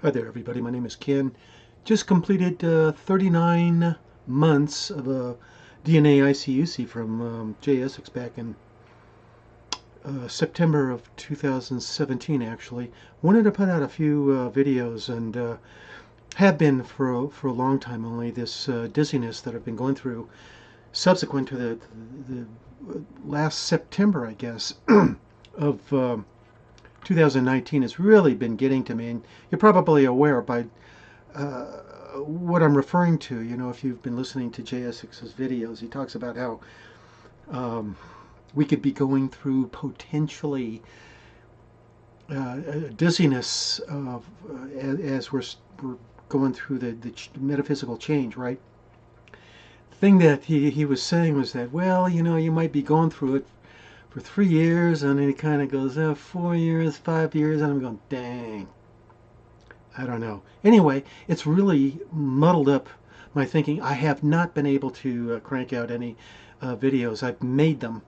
Hi there, everybody. My name is Ken. Just completed 39 months of a DNA ICUC from JSX back in September of 2017, actually. Wanted to put out a few videos and have been for a long time, only this dizziness that I've been going through subsequent to the last September, I guess, of 2019 has really been getting to me. And you're probably aware by what I'm referring to. You know, if you've been listening to JSX's videos, he talks about how um, we could be going through potentially dizziness as we're going through the metaphysical change, right? The thing that he was saying was that, well, you know, you might be going through it for 3 years, and then he kind of goes, 4 years, 5 years, and I'm going, dang, I don't know. Anyway, it's really muddled up my thinking. I have not been able to crank out any videos. I've made them,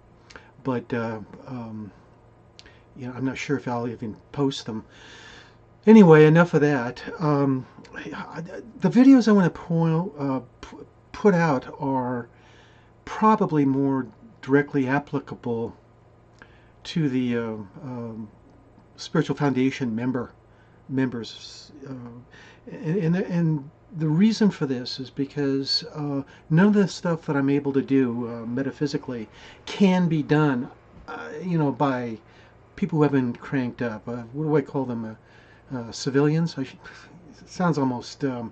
but you know, I'm not sure if I'll even post them. Anyway, enough of that. The videos I want to put out are probably more directly applicable to the spiritual foundation members, and the reason for this is because none of the stuff that I'm able to do metaphysically can be done, you know, by people who haven't cranked up. What do I call them? Civilians. It sounds almost kind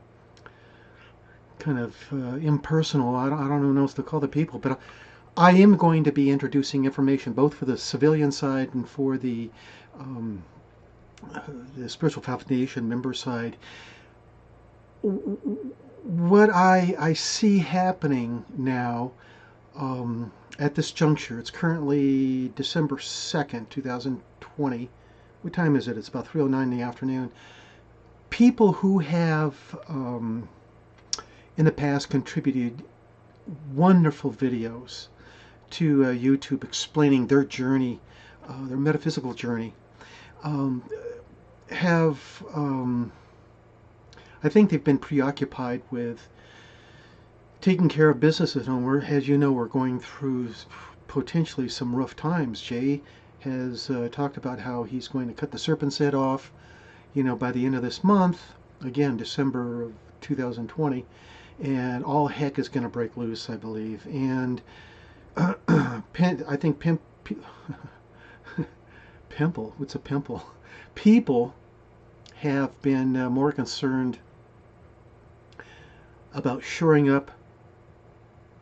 of impersonal. I don't know what to call the people, but I am going to be introducing information both for the civilian side and for um, the spiritual foundation member side. What I see happening now at this juncture, it's currently December 2nd, 2020. What time is it? It's about 3:09 in the afternoon. People who have in the past contributed wonderful videos to YouTube explaining their journey, their metaphysical journey, um, have I think they've been preoccupied with taking care of business at home. As you know, we're going through potentially some rough times. Jay has talked about how he's going to cut the serpent's head off, you know, by the end of this month, again, December of 2020, and all heck is going to break loose, I believe. And I think pimple, what's a pimple? People have been more concerned about shoring up,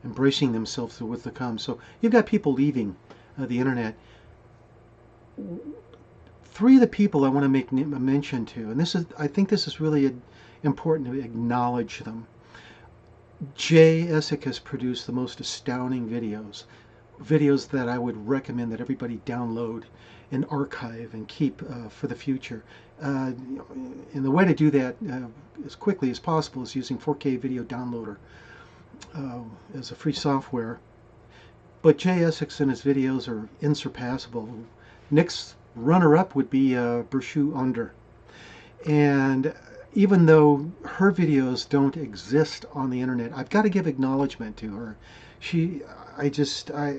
embracing themselves with the come. So you've got people leaving the internet. Three of the people I want to make a mention to, and I think this is really important to acknowledge them. Jay Essick has produced the most astounding videos that I would recommend that everybody download and archive and keep for the future. And the way to do that as quickly as possible is using 4K Video Downloader as a free software. But Jay Essex and his videos are insurpassable. Next runner-up would be Bershu Under. And even though her videos don't exist on the internet, I've got to give acknowledgement to her. I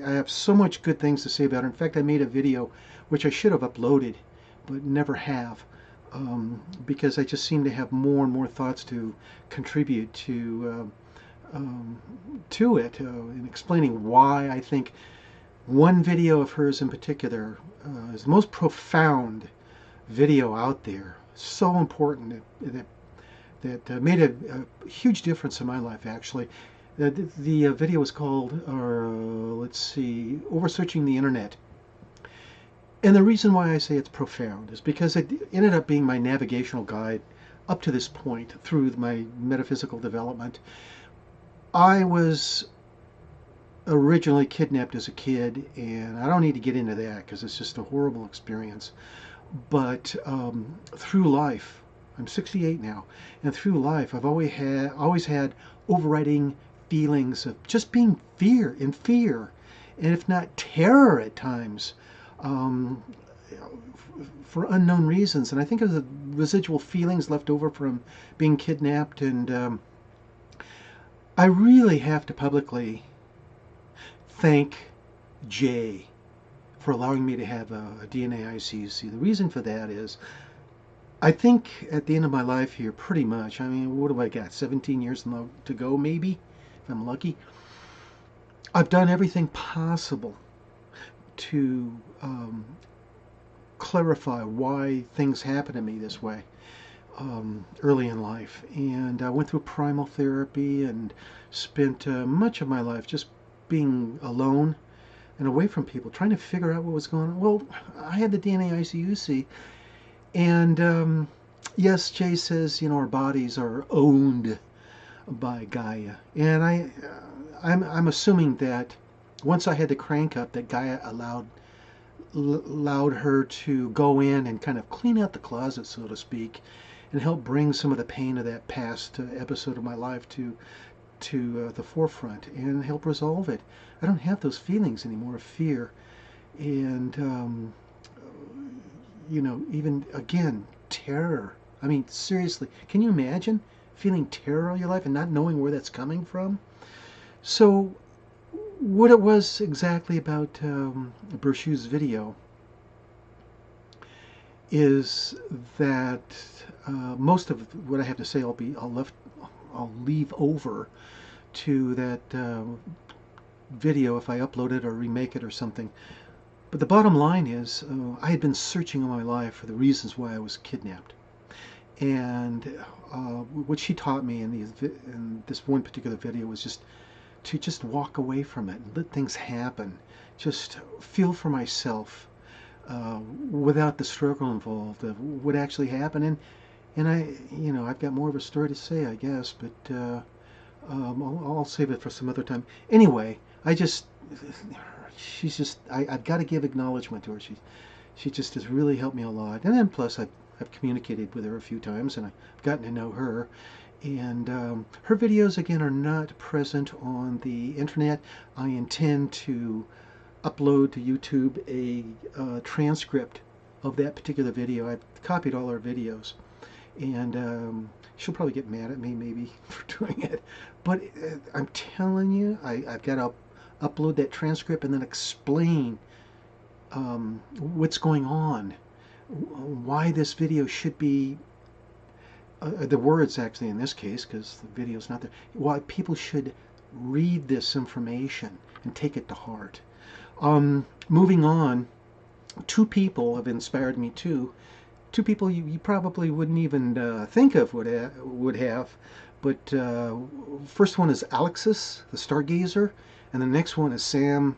have so much good things to say about her. In fact, I made a video which I should have uploaded, but never have, because I just seem to have more and more thoughts to contribute to it in explaining why I think one video of hers in particular is the most profound video out there. So important that made a huge difference in my life, actually. The video was called, let's see, Oversearching the Internet. And the reason why I say it's profound is because it ended up being my navigational guide up to this point through my metaphysical development. I was originally kidnapped as a kid, and I don't need to get into that because it's just a horrible experience. But through life, I'm 68 now, and through life, I've always had overriding feelings of just being in fear, and if not terror at times. Um, for unknown reasons. And I think it was the residual feelings left over from being kidnapped. And I really have to publicly thank Jay for allowing me to have a DNA ICUC. The reason for that is I think at the end of my life here, pretty much, I mean, what have I got? 17 years to go, maybe, if I'm lucky. I've done everything possible to clarify why things happen to me this way early in life. And I went through primal therapy and spent much of my life just being alone and away from people, trying to figure out what was going on. Well, I had the DNA ICUC, and yes, Jay says, our bodies are owned by Gaia, and I'm assuming that once I had the crank up, that Gaia allowed her to go in and kind of clean out the closet, so to speak, and help bring some of the pain of that past episode of my life to the forefront and help resolve it. I don't have those feelings anymore of fear, and even again, terror. I mean, seriously, can you imagine feeling terror all your life and not knowing where that's coming from? So, what it was exactly about Bershu's video is that most of what I have to say I'll leave over to that video if I upload it or remake it or something. But the bottom line is, I had been searching all my life for the reasons why I was kidnapped. And what she taught me in this one particular video was to just walk away from it and let things happen. Just feel for myself without the struggle involved of what actually happened. And I've got more of a story to say, I guess, but I'll save it for some other time. Anyway, I've got to give acknowledgement to her. She just has really helped me a lot. And then plus I've communicated with her a few times and I've gotten to know her. And her videos, again, are not present on the internet. I intend to upload to YouTube a transcript of that particular video. I've copied all her videos. And she'll probably get mad at me maybe for doing it. But I'm telling you, I've got to upload that transcript and then explain what's going on, why this video should be, the words actually in this case, because the video's not there, why people should read this information and take it to heart. Moving on, two people have inspired me too. Two people you probably wouldn't even think of would have, but first one is Alexis, the Stargazer, and the next one is Sam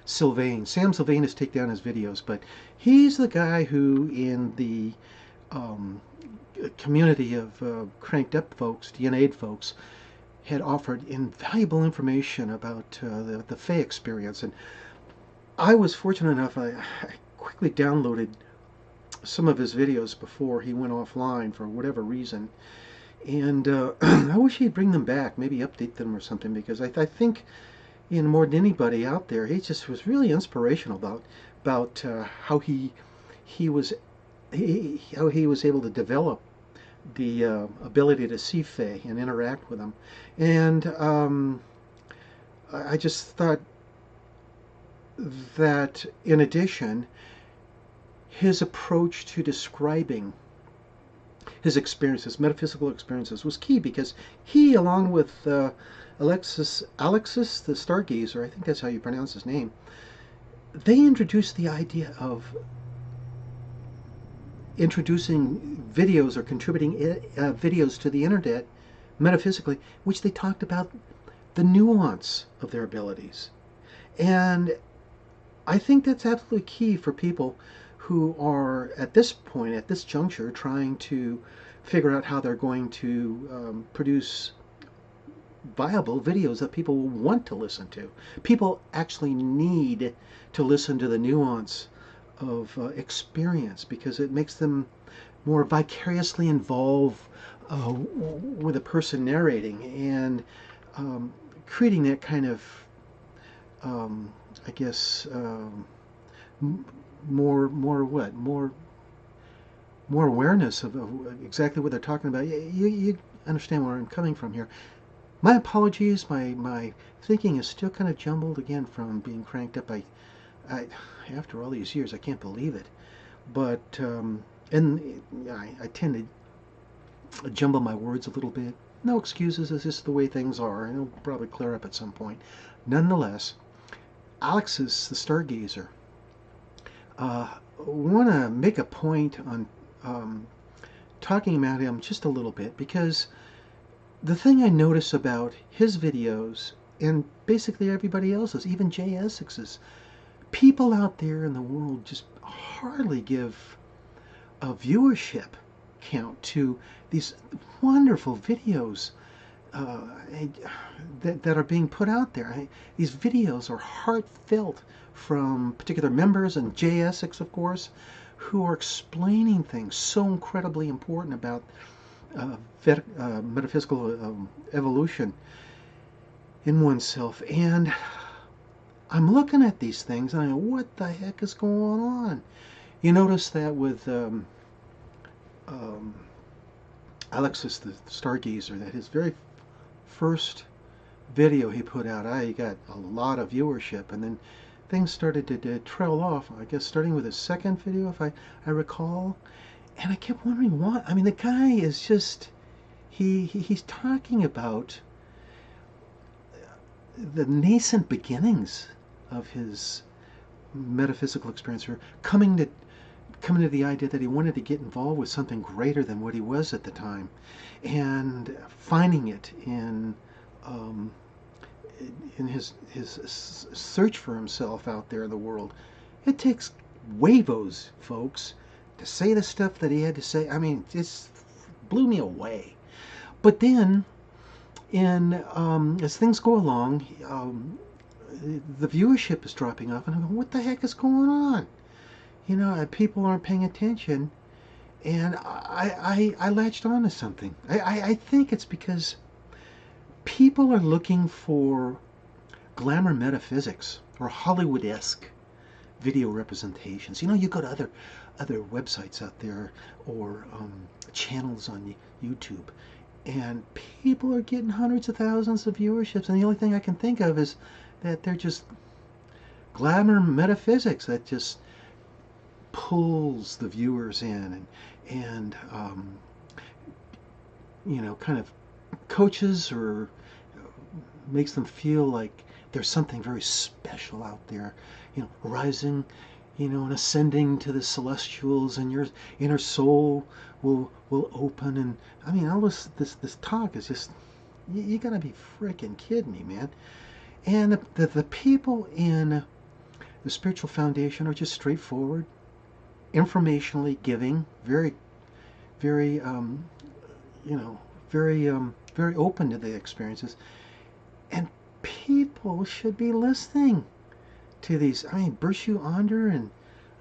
Sylvain. Sam Sylvain has taken down his videos, but he's the guy who, in the community of cranked up folks, DNA'd folks, had offered invaluable information about the Fae experience. And I was fortunate enough, I quickly downloaded some of his videos before he went offline for whatever reason. And I wish he'd bring them back, maybe update them or something, because I think, more than anybody out there, he just was really inspirational about how he was able to develop the ability to see Fae and interact with them. And I just thought that, in addition, his approach to describing his experiences, metaphysical experiences, was key, because he, along with Alexis, the Stargazer, I think that's how you pronounce his name, they introduced the idea of introducing videos or contributing videos to the internet metaphysically, which they talked about the nuance of their abilities. And I think that's absolutely key for people who are, at this point, at this juncture, trying to figure out how they're going to produce viable videos that people will want to listen to. People actually need to listen to the nuance of experience, because it makes them more vicariously involved with a person narrating, and creating that kind of, I guess, more what? More awareness of exactly what they're talking about. You understand where I'm coming from here. My apologies. My thinking is still kind of jumbled again from being cranked up. I after all these years, I can't believe it. But and I tend to jumble my words a little bit. No excuses. It's just the way things are, and it'll probably clear up at some point. Nonetheless, Alex is the stargazer. Want to make a point on um, talking about him just a little bit because the thing I notice about his videos and basically everybody else's, even Jay Essex's, people out there in the world just hardly give a viewership count to these wonderful videos uh, that are being put out there. These videos are heartfelt from particular members and Jay Essex, of course, who are explaining things so incredibly important about metaphysical evolution in oneself. And I'm looking at these things and I go, what the heck is going on? You notice that with um, Alexis the Stargazer, that his very first video he put out, I got a lot of viewership, and then things started to trail off, I guess starting with his second video, if I recall. And I kept wondering why. I mean, the guy is just, he's talking about the nascent beginnings of his metaphysical experience, or coming to the idea that he wanted to get involved with something greater than what he was at the time, and finding it um, in his search for himself out there in the world. It takes huevos, folks, to say the stuff that he had to say. I mean, it just blew me away. But then, in as things go along, the viewership is dropping off, and I'm going, what the heck is going on? You know, people aren't paying attention, and I latched on to something. I think it's because people are looking for glamour metaphysics or Hollywood-esque video representations. You know, you go to other websites out there or channels on YouTube, and people are getting hundreds of thousands of viewerships, and the only thing I can think of is that they're just glamour metaphysics that just pulls the viewers in and you know, kind of coaches or makes them feel like there's something very special out there, you know, rising, you know, and ascending to the celestials, and your inner soul will open. And I mean, all this talk is just, you gotta be freaking kidding me, man. And the people in the spiritual foundation are just straightforward, informationally giving, very you know, very open to the experiences, and people should be listening to these. I mean, Bershu Onder, and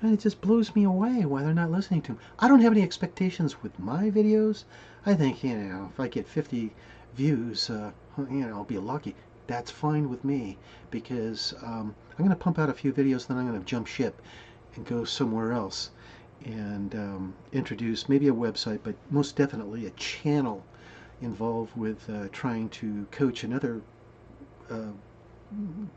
it just blows me away why they're not listening to them. I don't have any expectations with my videos. I think, you know, if I get 50 views, you know, I'll be lucky. That's fine with me, because I'm going to pump out a few videos, then I'm going to jump ship and go somewhere else and introduce maybe a website, but most definitely a channel involved with trying to coach another uh,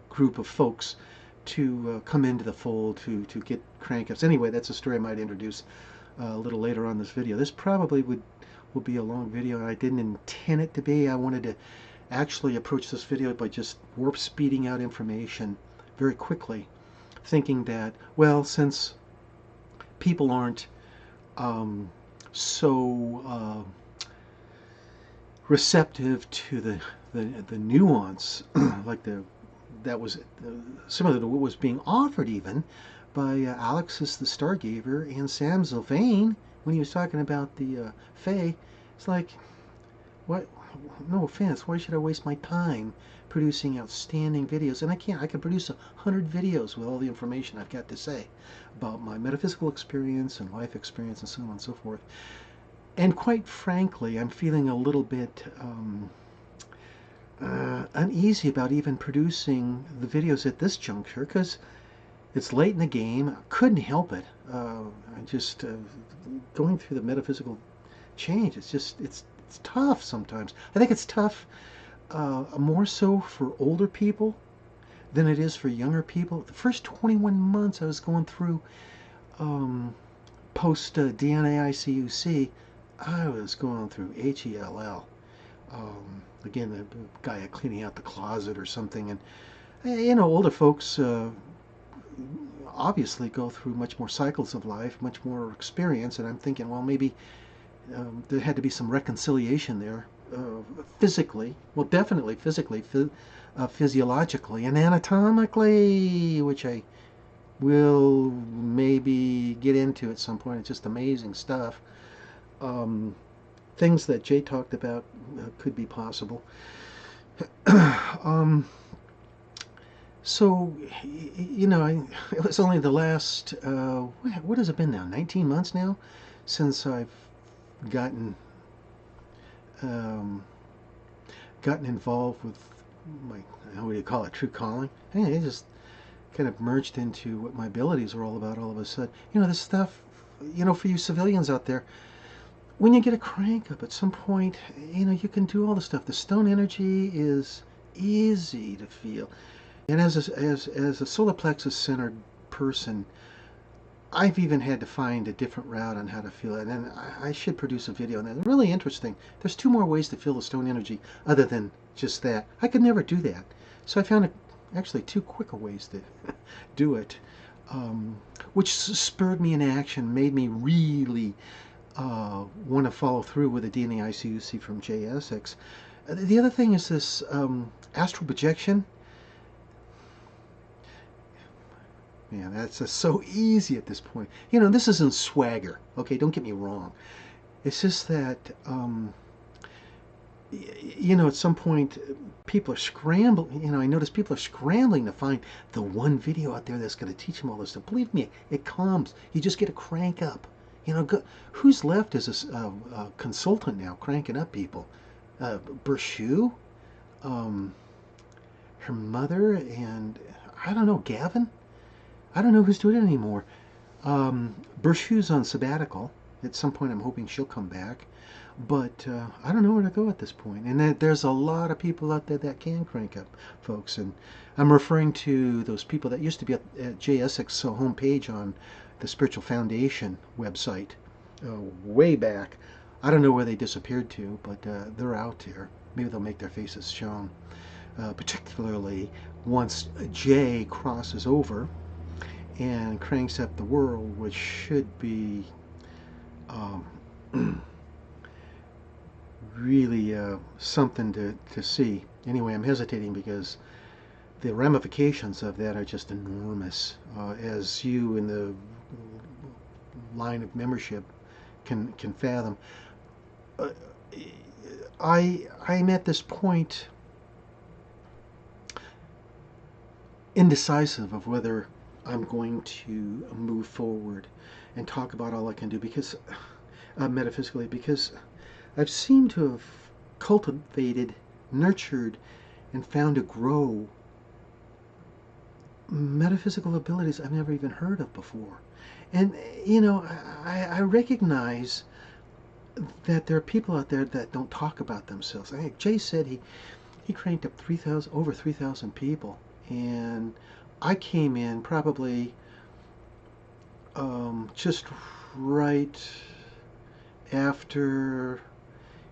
group of folks to come into the fold to get crank-ups. Anyway, that's a story I might introduce a little later on this video. This probably will be a long video, and I didn't intend it to be. I wanted to actually approach this video by just warp speeding out information very quickly, thinking that, well, since people aren't so receptive to the nuance, like that was similar to what was being offered even by Alexis the Stargazer and Sam Sylvain when he was talking about the Fae. It's like, what? No offense, why should I waste my time producing outstanding videos? And I can't. I can produce 100 videos with all the information I've got to say about my metaphysical experience and life experience and so on and so forth. And quite frankly, I'm feeling a little bit uneasy about even producing the videos at this juncture, because It's late in the game. I couldn't help it. I just going through the metaphysical change. It's tough sometimes. I think it's tough more so for older people than it is for younger people. The first 21 months I was going through post DNA ICUC, I was going through HELL. Again, the guy cleaning out the closet or something, and older folks obviously go through much more cycles of life, much more experience, and I'm thinking, well, maybe there had to be some reconciliation there, physically, well, definitely physically, physiologically, and anatomically, which I will maybe get into at some point. It's just amazing stuff. Things that Jay talked about could be possible. So, it was only the last, what has it been now, 19 months now, since I've gotten um, gotten involved with my, what do you call it, true calling. Hey, I just kind of merged into what my abilities are all about all of a sudden. This stuff, for you civilians out there, when you get a crank up at some point, you can do all the stuff. The stone energy is easy to feel. And as a solar plexus centered person, I've even had to find a different route on how to feel it. And I should produce a video on that. It's really interesting. There's two more ways to feel the stone energy other than just that. I could never do that. So I found actually two quicker ways to do it, which spurred me into action, made me really want to follow through with the DNA ICUC from JSX. The other thing is this astral projection. Man, that's so easy at this point. This isn't swagger. Okay, don't get me wrong. It's just that, at some point, people are scrambling. I notice people are scrambling to find the one video out there that's going to teach them all this stuff. Believe me, it comes. You just get to crank up. Who's left as a consultant now, cranking up people? Bershu, her mother, and I don't know, Gavin? I don't know who's doing it anymore. Bershu's on sabbatical. At some point, I'm hoping she'll come back. But I don't know where to go at this point. And there's a lot of people out there that can crank up, folks. And I'm referring to those people that used to be at JSX homepage on the Spiritual Foundation website way back. I don't know where they disappeared to, but they're out there. Maybe they'll make their faces shown. Particularly once Jay crosses over and cranks up the world, which should be really something to see. Anyway, I'm hesitating because the ramifications of that are just enormous, as you in the line of membership can fathom. I'm at this point indecisive of whether I'm going to move forward and talk about all I can do, because metaphysically, because I've seemed to have cultivated, nurtured, and found to grow metaphysical abilities I've never even heard of before. And I recognize that there are people out there that don't talk about themselves. I think Jay said he cranked up over 3,000 people, and I came in probably just right after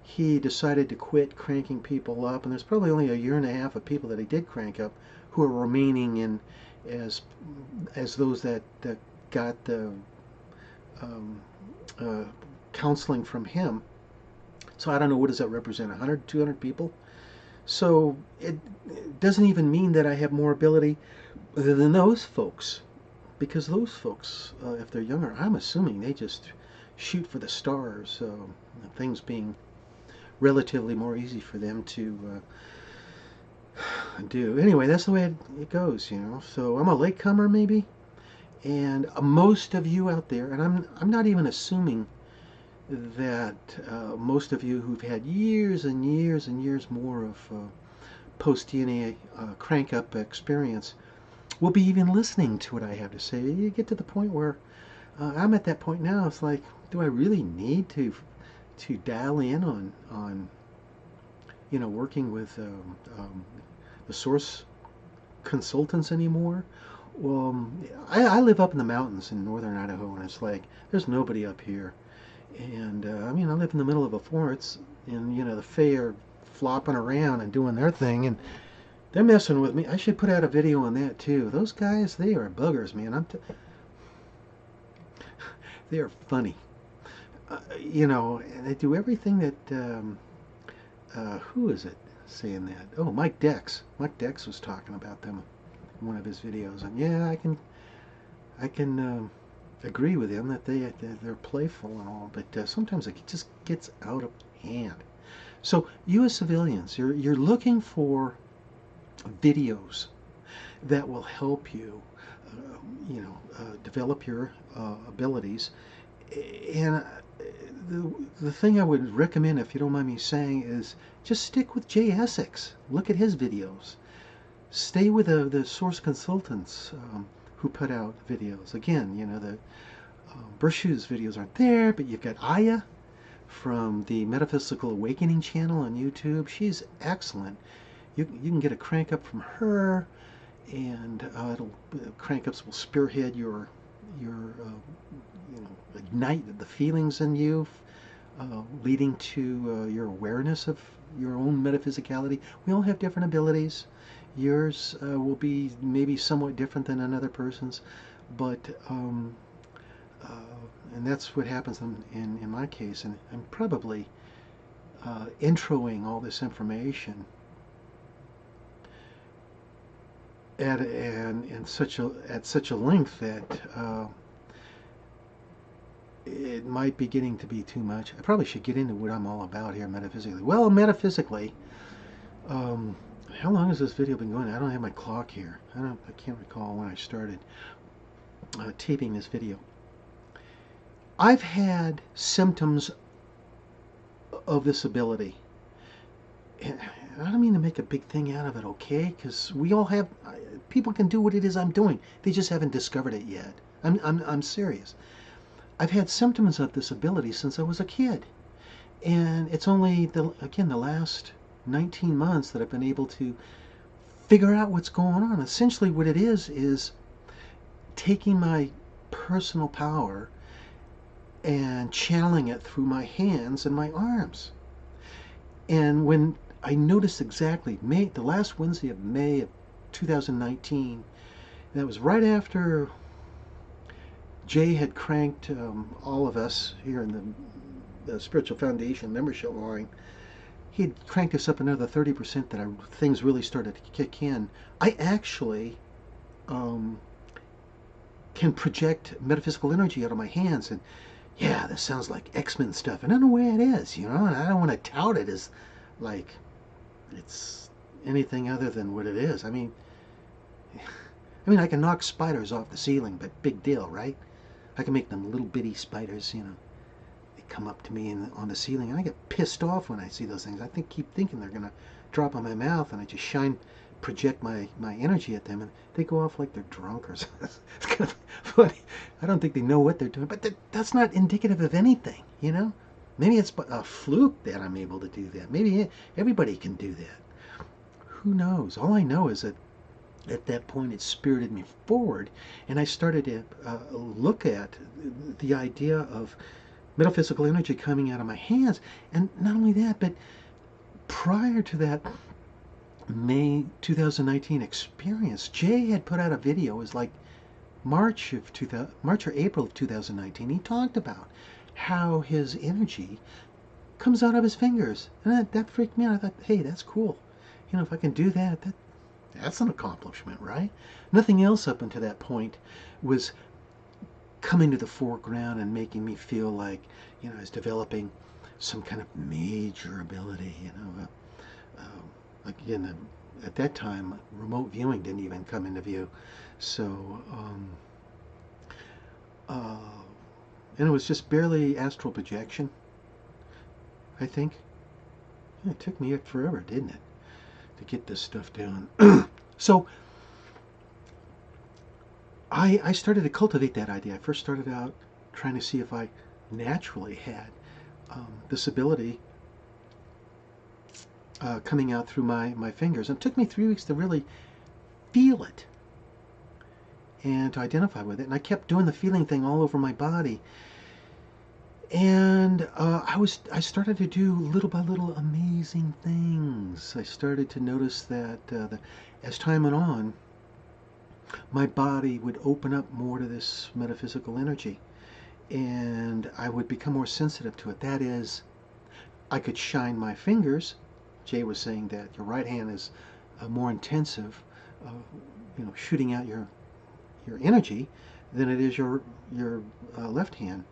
he decided to quit cranking people up, and there's probably only a year and a half of people that he did crank up who are remaining in as those that got the counseling from him. So I don't know, what does that represent, 100, 200 people? So it doesn't even mean that I have more ability than those folks, because those folks, if they're younger, I'm assuming they just shoot for the stars, things being relatively more easy for them to do. Anyway, that's the way it goes, So I'm a latecomer maybe, and most of you out there, and I'm not even assuming that most of you who've had years and years and years more of post-DNA crank-up experience will be even listening to what I have to say. You get to the point where I'm at that point now. It's like, do I really need to dial in on working with the source consultants anymore? Well, I live up in the mountains in northern Idaho, and it's like there's nobody up here. And I mean, I live in the middle of a forest, and the Fae are flopping around and doing their thing, and they're messing with me. I should put out a video on that too. Those guys, they are buggers, man. They are funny. And they do everything that. Who is it saying that? Oh, Mike Dex. Mike Dex was talking about them in one of his videos, and yeah, I can agree with him that they're playful and all, but sometimes it just gets out of hand. So you as civilians, you're looking for videos that will help you, develop your abilities. And the thing I would recommend, if you don't mind me saying, is just stick with Jay Essex. Look at his videos. Stay with the source consultants who put out videos. Again, the Bershu's videos aren't there, but you've got Aya from the Metaphysical Awakening channel on YouTube. She's excellent. You can get a crank up from her, and crank ups will spearhead your ignite the feelings in you, leading to your awareness of your own metaphysicality. We all have different abilities. Yours will be maybe somewhat different than another person's, but and that's what happens in my case. And I'm probably introing all this information at such a length that it might be getting to be too much. I probably should get into what I'm all about here metaphysically. Well, metaphysically, how long has this video been going? I don't have my clock here. I can't recall when I started taping this video. I've had symptoms of this ability. And I don't mean to make a big thing out of it, okay? Because we all have, people can do what it is I'm doing. They just haven't discovered it yet. I'm serious. I've had symptoms of this ability since I was a kid. And it's only, the last 19 months that I've been able to figure out what's going on. Essentially what it is taking my personal power and channeling it through my hands and my arms. And when I noticed exactly, the last Wednesday of May of 2019, that was right after Jay had cranked all of us here in the Spiritual Foundation membership line. He had cranked us up another 30% that things really started to kick in. I actually can project metaphysical energy out of my hands, and yeah, this sounds like X-Men stuff, and in a way it is, and I don't want to tout it as like it's anything other than what it is. I mean, I can knock spiders off the ceiling, but big deal, right? I can make them little bitty spiders, they come up to me on the ceiling, and I get pissed off when I see those things. I keep thinking they're gonna drop on my mouth, and I just project my energy at them, and they go off like they're drunk or something. It's kind of funny. I don't think they know what they're doing, but that's not indicative of anything, Maybe it's a fluke that I'm able to do that. Maybe everybody can do that. Who knows? All I know is that at that point it spirited me forward, and I started to look at the idea of metaphysical energy coming out of my hands. And not only that, but prior to that May 2019 experience, Jay had put out a video. It was like March or April of 2019. He talked about how his energy comes out of his fingers, and that freaked me out. I thought, hey, that's cool. If I can do that's an accomplishment, right? Nothing else up until that point was coming to the foreground and making me feel like I was developing some kind of major ability. Again, at that time, remote viewing didn't even come into view. So, and it was just barely astral projection, I think. It took me forever, didn't it, to get this stuff down. So, I started to cultivate that idea. I first started out trying to see if I naturally had this ability coming out through my fingers. And it took me 3 weeks to really feel it and to identify with it. And I kept doing the feeling thing all over my body. And I started to do little by little amazing things. I started to notice that as time went on, my body would open up more to this metaphysical energy, and I would become more sensitive to it. That is, I could shine my fingers. Jay was saying that your right hand is more intensive, uh, shooting out your energy than it is your left hand.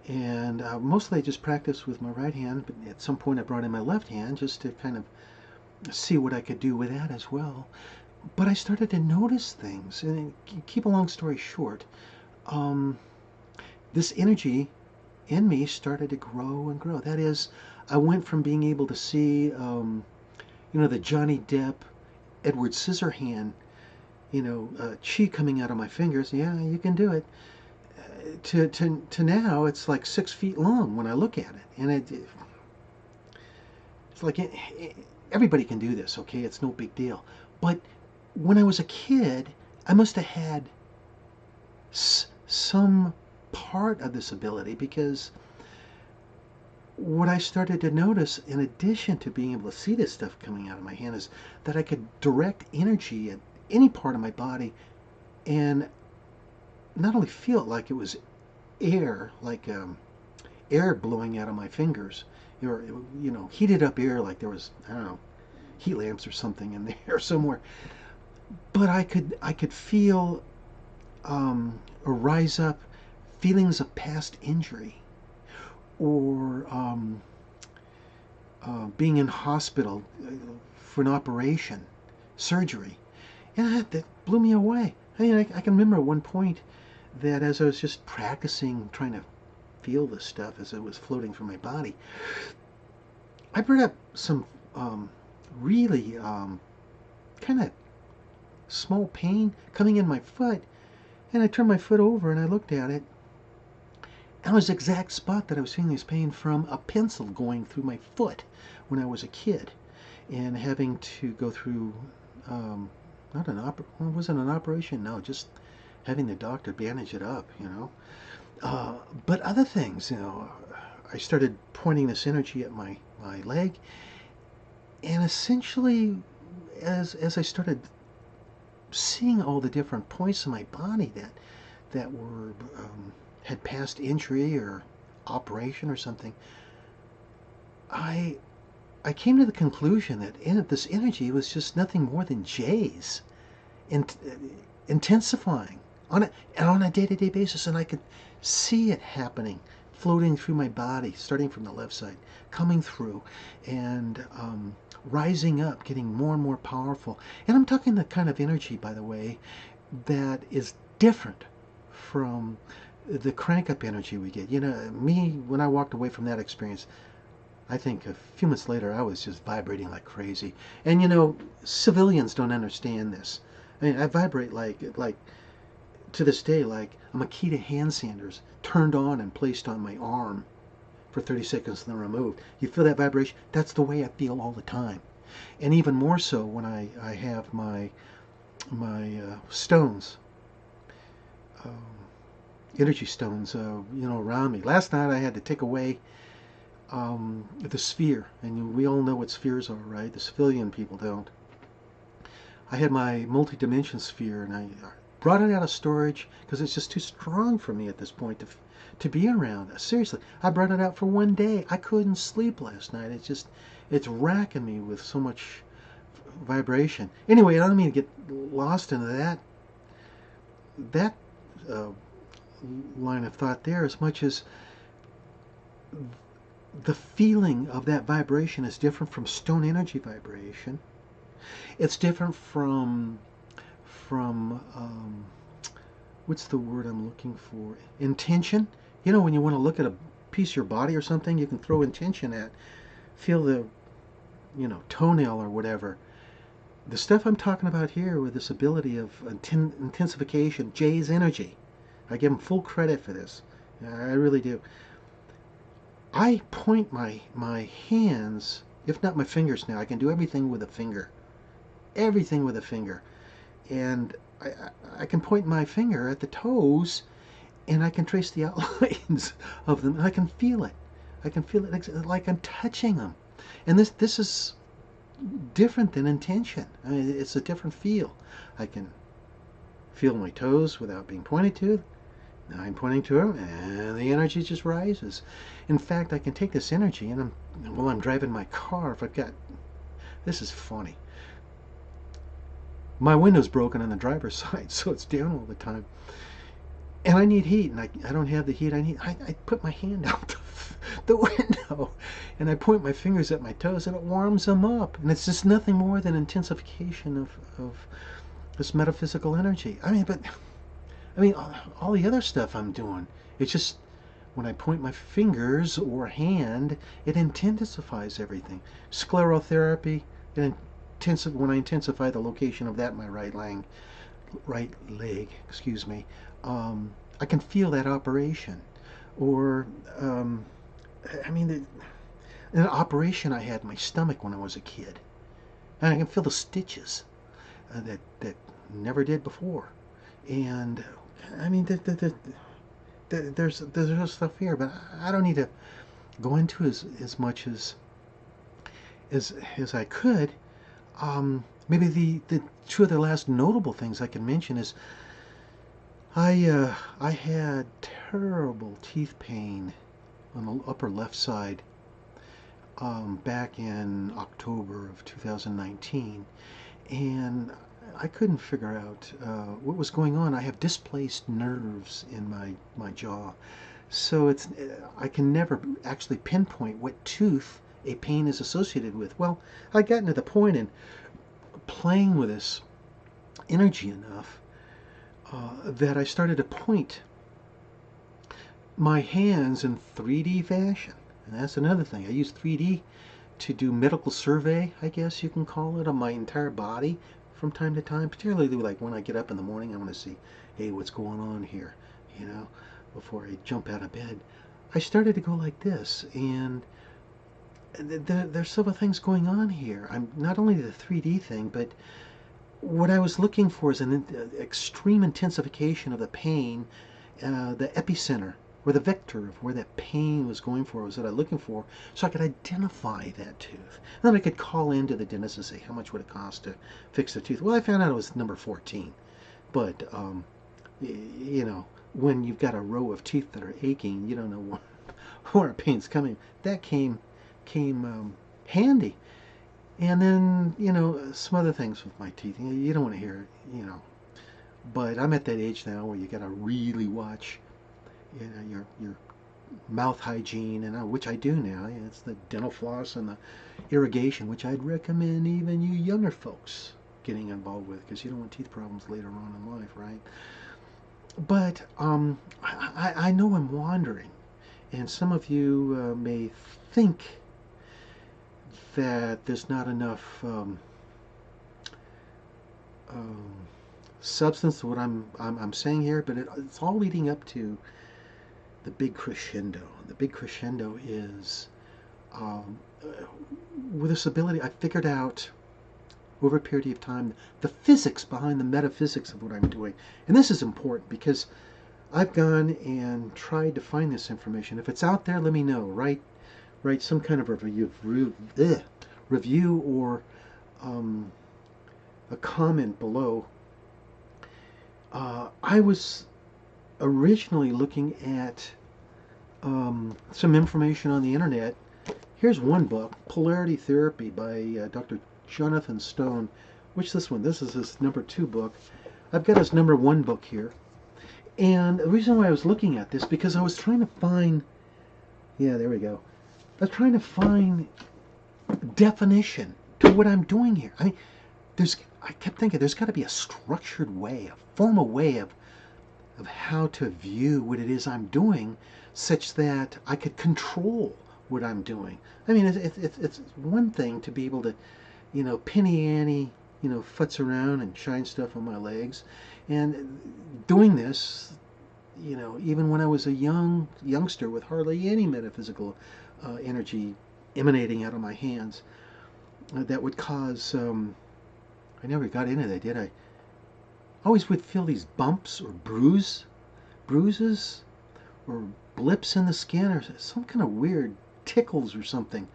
And mostly I just practiced with my right hand, but at some point I brought in my left hand just to kind of see what I could do with that as well. But I started to notice things, and keep a long story short, this energy in me started to grow and grow. That is, I went from being able to see, the Johnny Depp, Edward Scissorhand, chi coming out of my fingers. Yeah, you can do it. To now, it's like 6 feet long when I look at it, and it's like everybody can do this. Okay, it's no big deal. But when I was a kid, I must have had some part of this ability, because what I started to notice, in addition to being able to see this stuff coming out of my hand, is that I could direct energy at any part of my body and not only feel it like it was air, like air blowing out of my fingers, or heated up air, like there was, I don't know, heat lamps or something in there somewhere. But I could feel or rise up feelings of past injury, or being in hospital for an operation, surgery, and that blew me away. I mean, I can remember at one point that as I was just practicing trying to feel this stuff as it was floating through my body, I brought up some really kind of small pain coming in my foot, and I turned my foot over and I looked at it, and it was the exact spot that I was feeling this pain from a pencil going through my foot when I was a kid, and having to go through wasn't an operation, no, just having the doctor bandage it up, but other things, I started pointing this energy at my leg, and essentially, as I started seeing all the different points in my body that were had past injury or operation or something, I came to the conclusion that this energy was just nothing more than J's intensifying on a day-to-day basis, and I could see it happening, floating through my body, starting from the left side, coming through, and rising up, getting more and more powerful. And I'm talking the kind of energy, by the way, that is different from the crank-up energy we get. Me, when I walked away from that experience, I think a few months later, I was just vibrating like crazy. And civilians don't understand this. I mean, I vibrate like to this day, like I'm a Makita hand sanders turned on and placed on my arm for 30 seconds and then removed. You feel that vibration? That's the way I feel all the time. And even more so when I have my stones, energy stones, around me. Last night I had to take away the sphere, and we all know what spheres are, right? The civilian people don't. I had my multi-dimension sphere, and I brought it out of storage because it's just too strong for me at this point to be around. Seriously, I brought it out for one day. I couldn't sleep last night. It's racking me with so much vibration. Anyway, I don't mean to get lost into that line of thought there, as much as the feeling of that vibration is different from stone energy vibration. It's different from what's the word I'm looking for? Intention. When you want to look at a piece of your body or something, you can throw intention at, feel the, toenail or whatever. The stuff I'm talking about here with this ability of intensification, Jay's energy, I give him full credit for this. I really do. I point my hands, if not my fingers now. I can do everything with a finger. Everything with a finger. And I can point my finger at the toes, and I can trace the outlines of them. And I can feel it. I can feel it like I'm touching them. And this is different than intention. I mean, it's a different feel. I can feel my toes without being pointed to. Now I'm pointing to them, and the energy just rises. In fact, I can take this energy, and while I'm driving my car, if I've got, this is funny. My window's broken on the driver's side, so it's down all the time. And I need heat, and I don't have the heat I need. I put my hand out the window, and I point my fingers at my toes, and it warms them up. And it's just nothing more than intensification of this metaphysical energy. I mean, all the other stuff I'm doing, it's just when I point my fingers or hand, it intensifies everything. Sclerotherapy, when I intensify the location of that in my right leg, excuse me, I can feel that operation. Or, I mean, an operation I had in my stomach when I was a kid, and I can feel the stitches that never did before. And I mean, there's stuff here, but I don't need to go into as much as I could. Maybe the two of the last notable things I can mention is I had terrible teeth pain on the upper left side back in October of 2019, and I couldn't figure out what was going on. I have displaced nerves in my jaw, so I can never actually pinpoint what tooth a pain is associated with. Well, I got to the point in playing with this energy enough that I started to point my hands in 3D fashion. And that's another thing. I use 3D to do medical survey, I guess you can call it, of my entire body from time to time. Particularly like when I get up in the morning, I want to see, hey, what's going on here, before I jump out of bed. I started to go like this, and there's several things going on here. I'm not only the 3D thing, but what I was looking for is an extreme intensification of the pain, the epicenter, or the vector of where that pain was going for, was that I looking for, so I could identify that tooth. And then I could call into the dentist and say, how much would it cost to fix the tooth? Well, I found out it was number 14. But, when you've got a row of teeth that are aching, you don't know where pain's coming. That came handy. And then, some other things with my teeth. You don't want to hear it, But I'm at that age now where you got to really watch, your mouth hygiene, and which I do now. It's the dental floss and the irrigation, which I'd recommend even you younger folks getting involved with, because you don't want teeth problems later on in life, right? But I know I'm wandering, and some of you may think that there's not enough substance to what I'm saying here, but it's all leading up to the big crescendo. The big crescendo is with this ability I figured out over a period of time the physics behind the metaphysics of what I'm doing. And this is important because I've gone and tried to find this information. If it's out there, let me know. Write some kind of review or a comment below. I was originally looking at some information on the internet. Here's one book, Polarity Therapy by Dr. Jonathan Stone. Which this one? This is his number 2 book. I've got his number 1 book here. And the reason why I was looking at this, because I was trying to find, there we go. I was trying to find definition to what I'm doing here. I mean, I kept thinking there's got to be a structured way, a formal way of how to view what it is I'm doing, such that I could control what I'm doing. I mean, it's one thing to be able to, penny ante futz around and shine stuff on my legs. And doing this, even when I was a youngster with hardly any metaphysical energy emanating out of my hands, that would cause. I never got into that, did I? I always would feel these bumps or bruises, or blips in the skin, or some kind of weird tickles or something.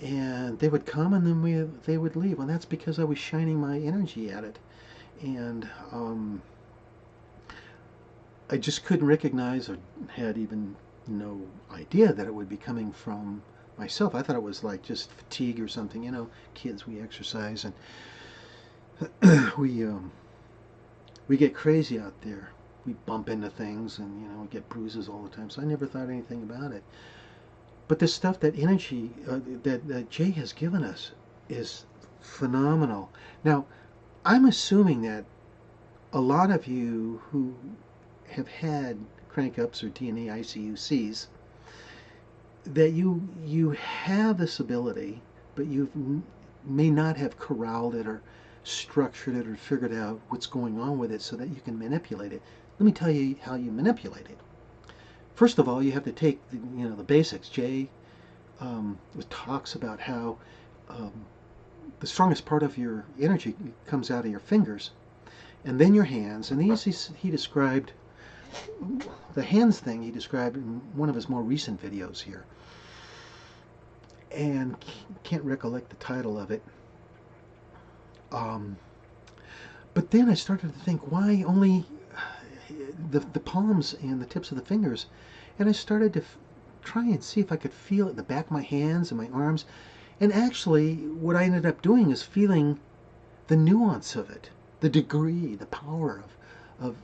And they would come, and then they would leave. And that's because I was shining my energy at it. And I just couldn't recognize, or had even no idea that it would be coming from myself. I thought it was like just fatigue or something. Kids, we exercise and we get crazy out there. We bump into things, and we get bruises all the time. So I never thought anything about it. But this stuff, that energy that Jay has given us, is phenomenal. Now, I'm assuming that a lot of you who have had crank ups or DNA ICUCs, that you have this ability, but you may not have corralled it or structured it or figured out what's going on with it so that you can manipulate it. Let me tell you how you manipulate it. First of all, you have to take the basics. Jay talks about how the strongest part of your energy comes out of your fingers, and then your hands. And he described the hands thing. He described in one of his more recent videos here, and can't recollect the title of it. But then I started to think, why only the palms and the tips of the fingers? And I started to try and see if I could feel it in the back of my hands and my arms. And actually, what I ended up doing is feeling the nuance of it, the degree, the power of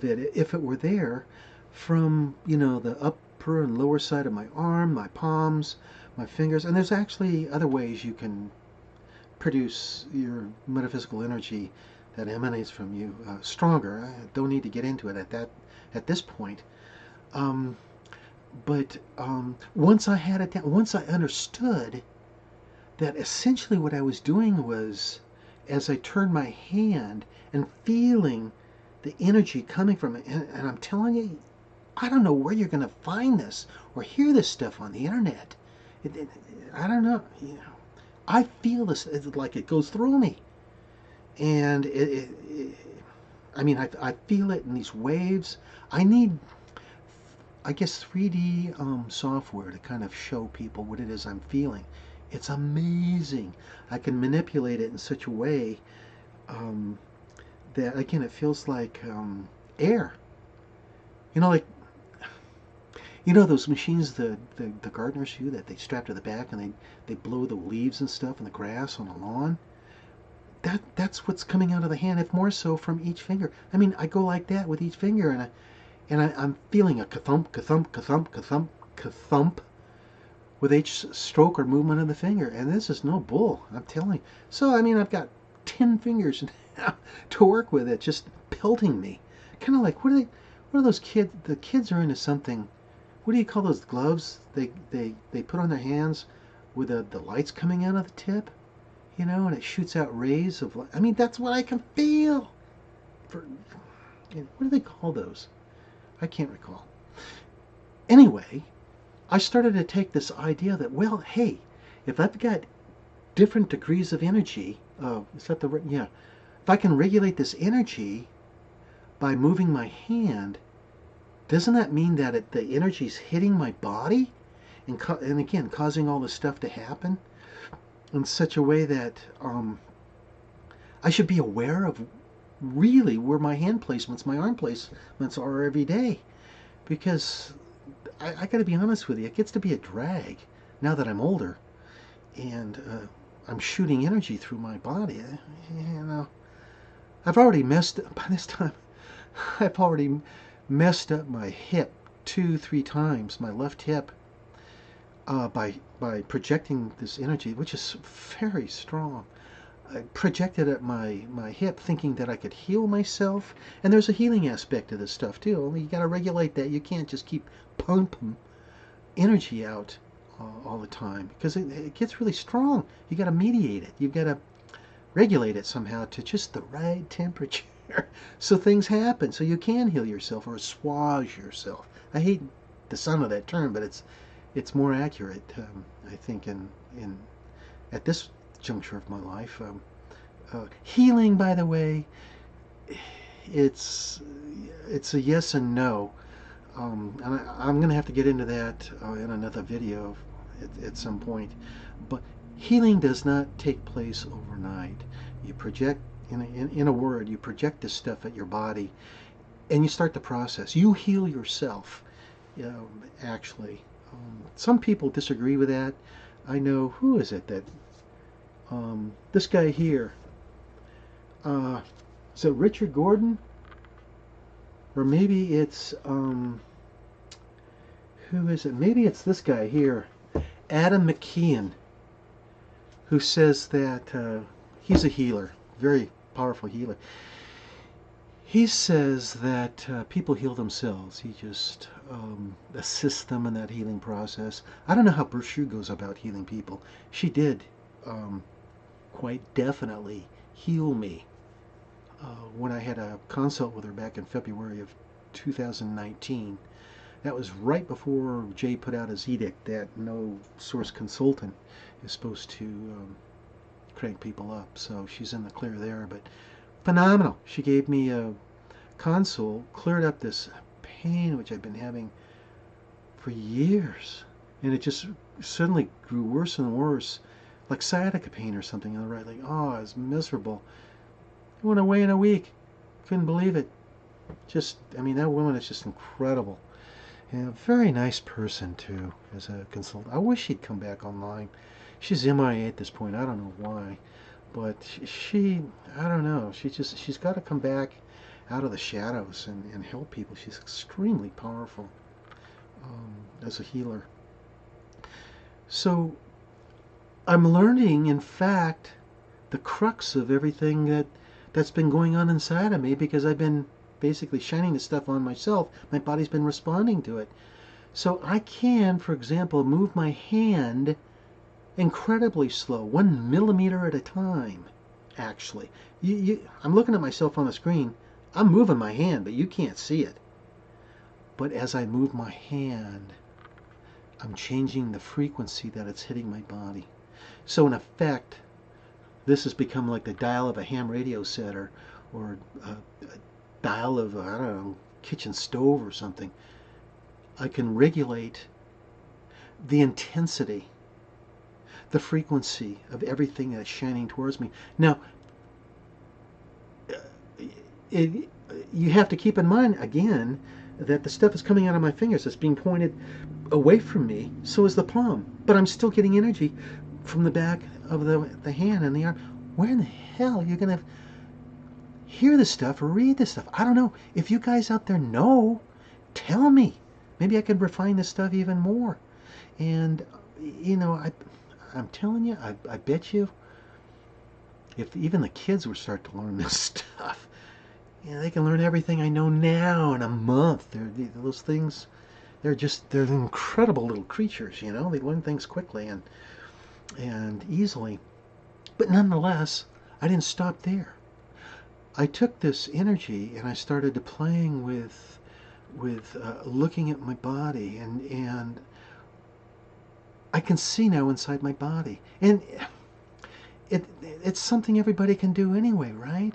it, if it were there, from the upper and lower side of my arm, my palms, my fingers. And there's actually other ways you can produce your metaphysical energy that emanates from you stronger. I don't need to get into it at this point. But once I had it down, once I understood that essentially what I was doing was, as I turned my hand and feeling the energy coming from it, and I'm telling you, I don't know where you're going to find this or hear this stuff on the internet. I don't know. I feel this like it goes through me, and I feel it in these waves. I need, I guess, 3D software to kind of show people what it is I'm feeling. It's amazing. I can manipulate it in such a way that, again, it feels like air. Like those machines the gardeners use that they strap to the back, and they blow the leaves and stuff and the grass on the lawn. That's what's coming out of the hand, if more so from each finger. I go like that with each finger, and I'm feeling a ka-thump, ka-thump, ka-thump, ka-thump, ka-thump with each stroke or movement of the finger. And this is no bull, I'm telling you. So, I've got 10 fingers now to work with it, just pelting me. Kind of like, what are those kids? The kids are into something. What do you call those gloves they put on their hands with the lights coming out of the tip? And it shoots out rays of light. That's what I can feel. What do they call those? I can't recall. Anyway, I started to take this idea that, well, hey, if I've got different degrees of energy, if I can regulate this energy by moving my hand, doesn't that mean that the energy's hitting my body and again causing all this stuff to happen in such a way that I should be aware of really where my hand placements, my arm placements are every day? Because I got to be honest with you, it gets to be a drag now that I'm older, and I'm shooting energy through my body. I've already messed up by this time. I've already messed up my hip 2-3 times, my left hip, by projecting this energy, which is very strong. I projected at my hip, thinking that I could heal myself. And there's a healing aspect to this stuff too. Only you got to regulate that. You can't just keep pumping energy out all the time, because it gets really strong. You got to mediate it. You've got to regulate it somehow to just the right temperature. So things happen, so you can heal yourself or assuage yourself. I hate the sound of that term, but it's more accurate, I think, in at this juncture of my life. Healing, by the way, it's it's a yes and no. And I'm going to have to get into that in another video at some point. But healing does not take place overnight. You project, in a word, you project this stuff at your body, and you start the process. You heal yourself, actually. Some people disagree with that. I know, who is it that, this guy here, is it Richard Gordon? Or maybe it's, who is it? Maybe it's this guy here, Adam McKeon, who says that he's a healer, very powerful healer. He says that people heal themselves. He just assists them in that healing process. I don't know how Bruce Shue goes about healing people. She did quite definitely heal me when I had a consult with her back in February of 2019. That was right before Jay put out his edict that no source consultant is supposed to crank people up. So she's in the clear there, but phenomenal. She gave me a console, cleared up this pain which I've been having for years, and it just suddenly grew worse and worse, like sciatica pain or something on the right leg. Oh, it was miserable. It went away in a week. Couldn't believe it. Just, I mean, that woman is just incredible. And a very nice person, too, as a consultant. I wish she'd come back online. She's MIA at this point. I don't know why. But she, I don't know. She's got to come back out of the shadows and help people. She's extremely powerful as a healer. So I'm learning, in fact, the crux of everything that's been going on inside of me, because I've been basically shining this stuff on myself. My body's been responding to it. So I can, for example, move my hand incredibly slow, 1 millimeter at a time, actually. I'm looking at myself on the screen. I'm moving my hand, but you can't see it. But as I move my hand, I'm changing the frequency that it's hitting my body. So in effect, this has become like the dial of a ham radio set, or a dial of, I don't know, kitchen stove or something. I can regulate the intensity, the frequency of everything that's shining towards me. Now, you have to keep in mind, again, that the stuff is coming out of my fingers. It's being pointed away from me. So is the palm. But I'm still getting energy from the back of the hand and the arm. Where in the hell are you going to hear this stuff or read this stuff? I don't know. If you guys out there know, tell me. Maybe I could refine this stuff even more. And, I'm telling you, I bet you, if even the kids would start to learn this stuff, they can learn everything I know now in a month. Those things, they're incredible little creatures, They learn things quickly and easily. But nonetheless, I didn't stop there. I took this energy and I started to playing with looking at my body, and I can see now inside my body. And it's something everybody can do anyway, right?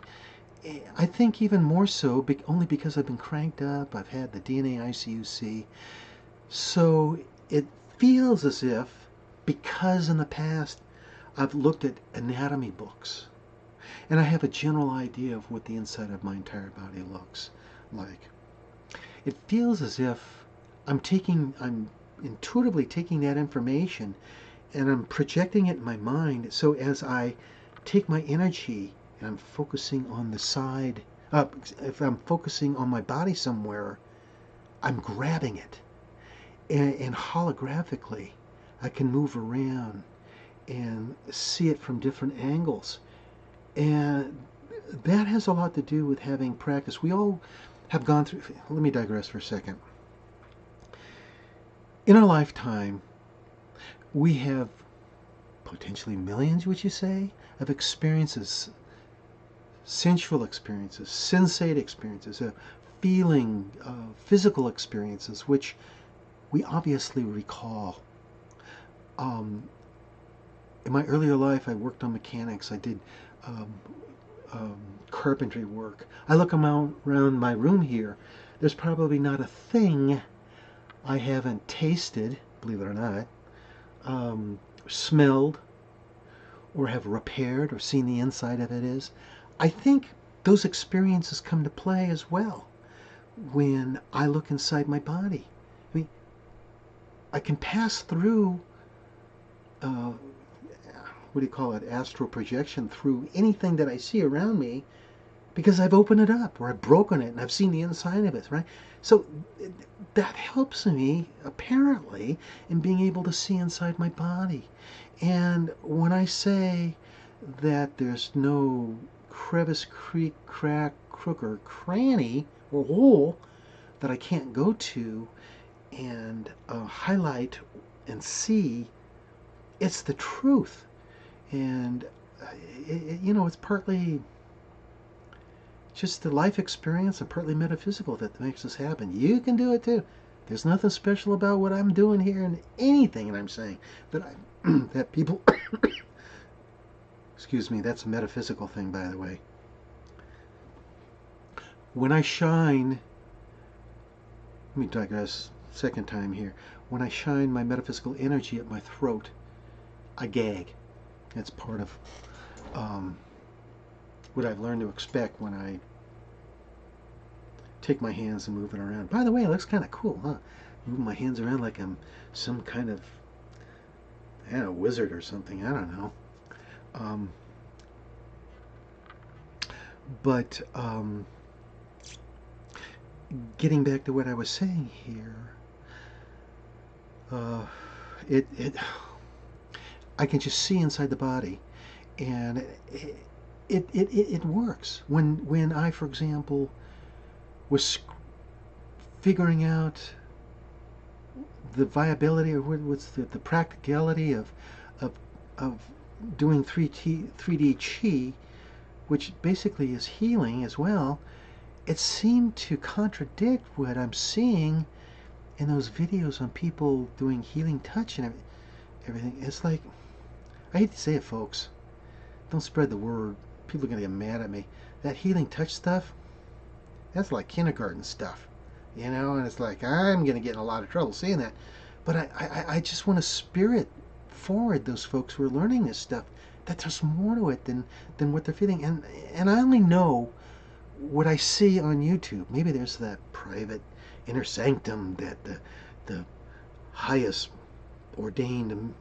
I think even more so only because I've been cranked up. I've had the DNA ICUC. So it feels as if, because in the past I've looked at anatomy books, and I have a general idea of what the inside of my entire body looks like. It feels as if I'm intuitively taking that information and I'm projecting it in my mind. So as I take my energy and I'm focusing on the side, if I'm focusing on my body somewhere, I'm grabbing it. And holographically, I can move around and see it from different angles. And that has a lot to do with having practice. We all have gone through, let me digress for a second. In our lifetime, we have potentially millions, would you say, of experiences, sensual experiences, sensate experiences, feeling, physical experiences, which we obviously recall. Um, in my earlier life, I worked on mechanics. I did um, carpentry work. I look around my room here. There's probably not a thing I haven't tasted, believe it or not, smelled, or have repaired or seen the inside of it is. I think those experiences come to play as well when I look inside my body. I mean, I can pass through, what do you call it, astral projection through anything that I see around me because I've opened it up or I've broken it and I've seen the inside of it, right? So that helps me, apparently, in being able to see inside my body. And when I say that there's no crevice, creek, crack, crook, or cranny or hole that I can't go to and highlight and see, it's the truth. And, it's partly just the life experience and partly metaphysical that makes this happen. You can do it too. There's nothing special about what I'm doing here and anything that I'm saying that that people excuse me, that's a metaphysical thing, by the way. When I shine, let me digress second time here. When I shine my metaphysical energy at my throat, I gag. That's part of what I've learned to expect when I take my hands and move it around. By the way, it looks kind of cool, huh? Moving my hands around like I'm some kind of, I don't know, wizard or something. I don't know. But getting back to what I was saying here, I can just see inside the body, and it works. When I, for example, was figuring out the viability or what's the practicality of doing 3D chi, which basically is healing as well, it seemed to contradict what I'm seeing in those videos on people doing healing touch and everything. It's like, I hate to say it, folks, don't spread the word. People are going to get mad at me. That healing touch stuff, that's like kindergarten stuff, and it's like, I'm going to get in a lot of trouble saying that. But I just want to spirit forward those folks who are learning this stuff, that there's more to it than what they're feeling. And I only know what I see on YouTube. Maybe there's that private inner sanctum that the highest ordained,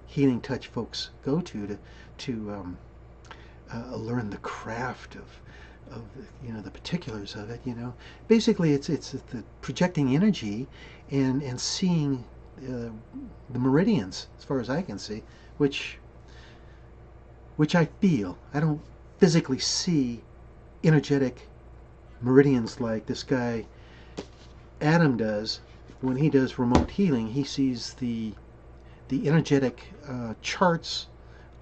healing touch folks go to learn the craft of the particulars of it. Basically it's the projecting energy and seeing the meridians, as far as I can see, which I feel. I don't physically see energetic meridians like this guy Adam does when he does remote healing. He sees the energetic charts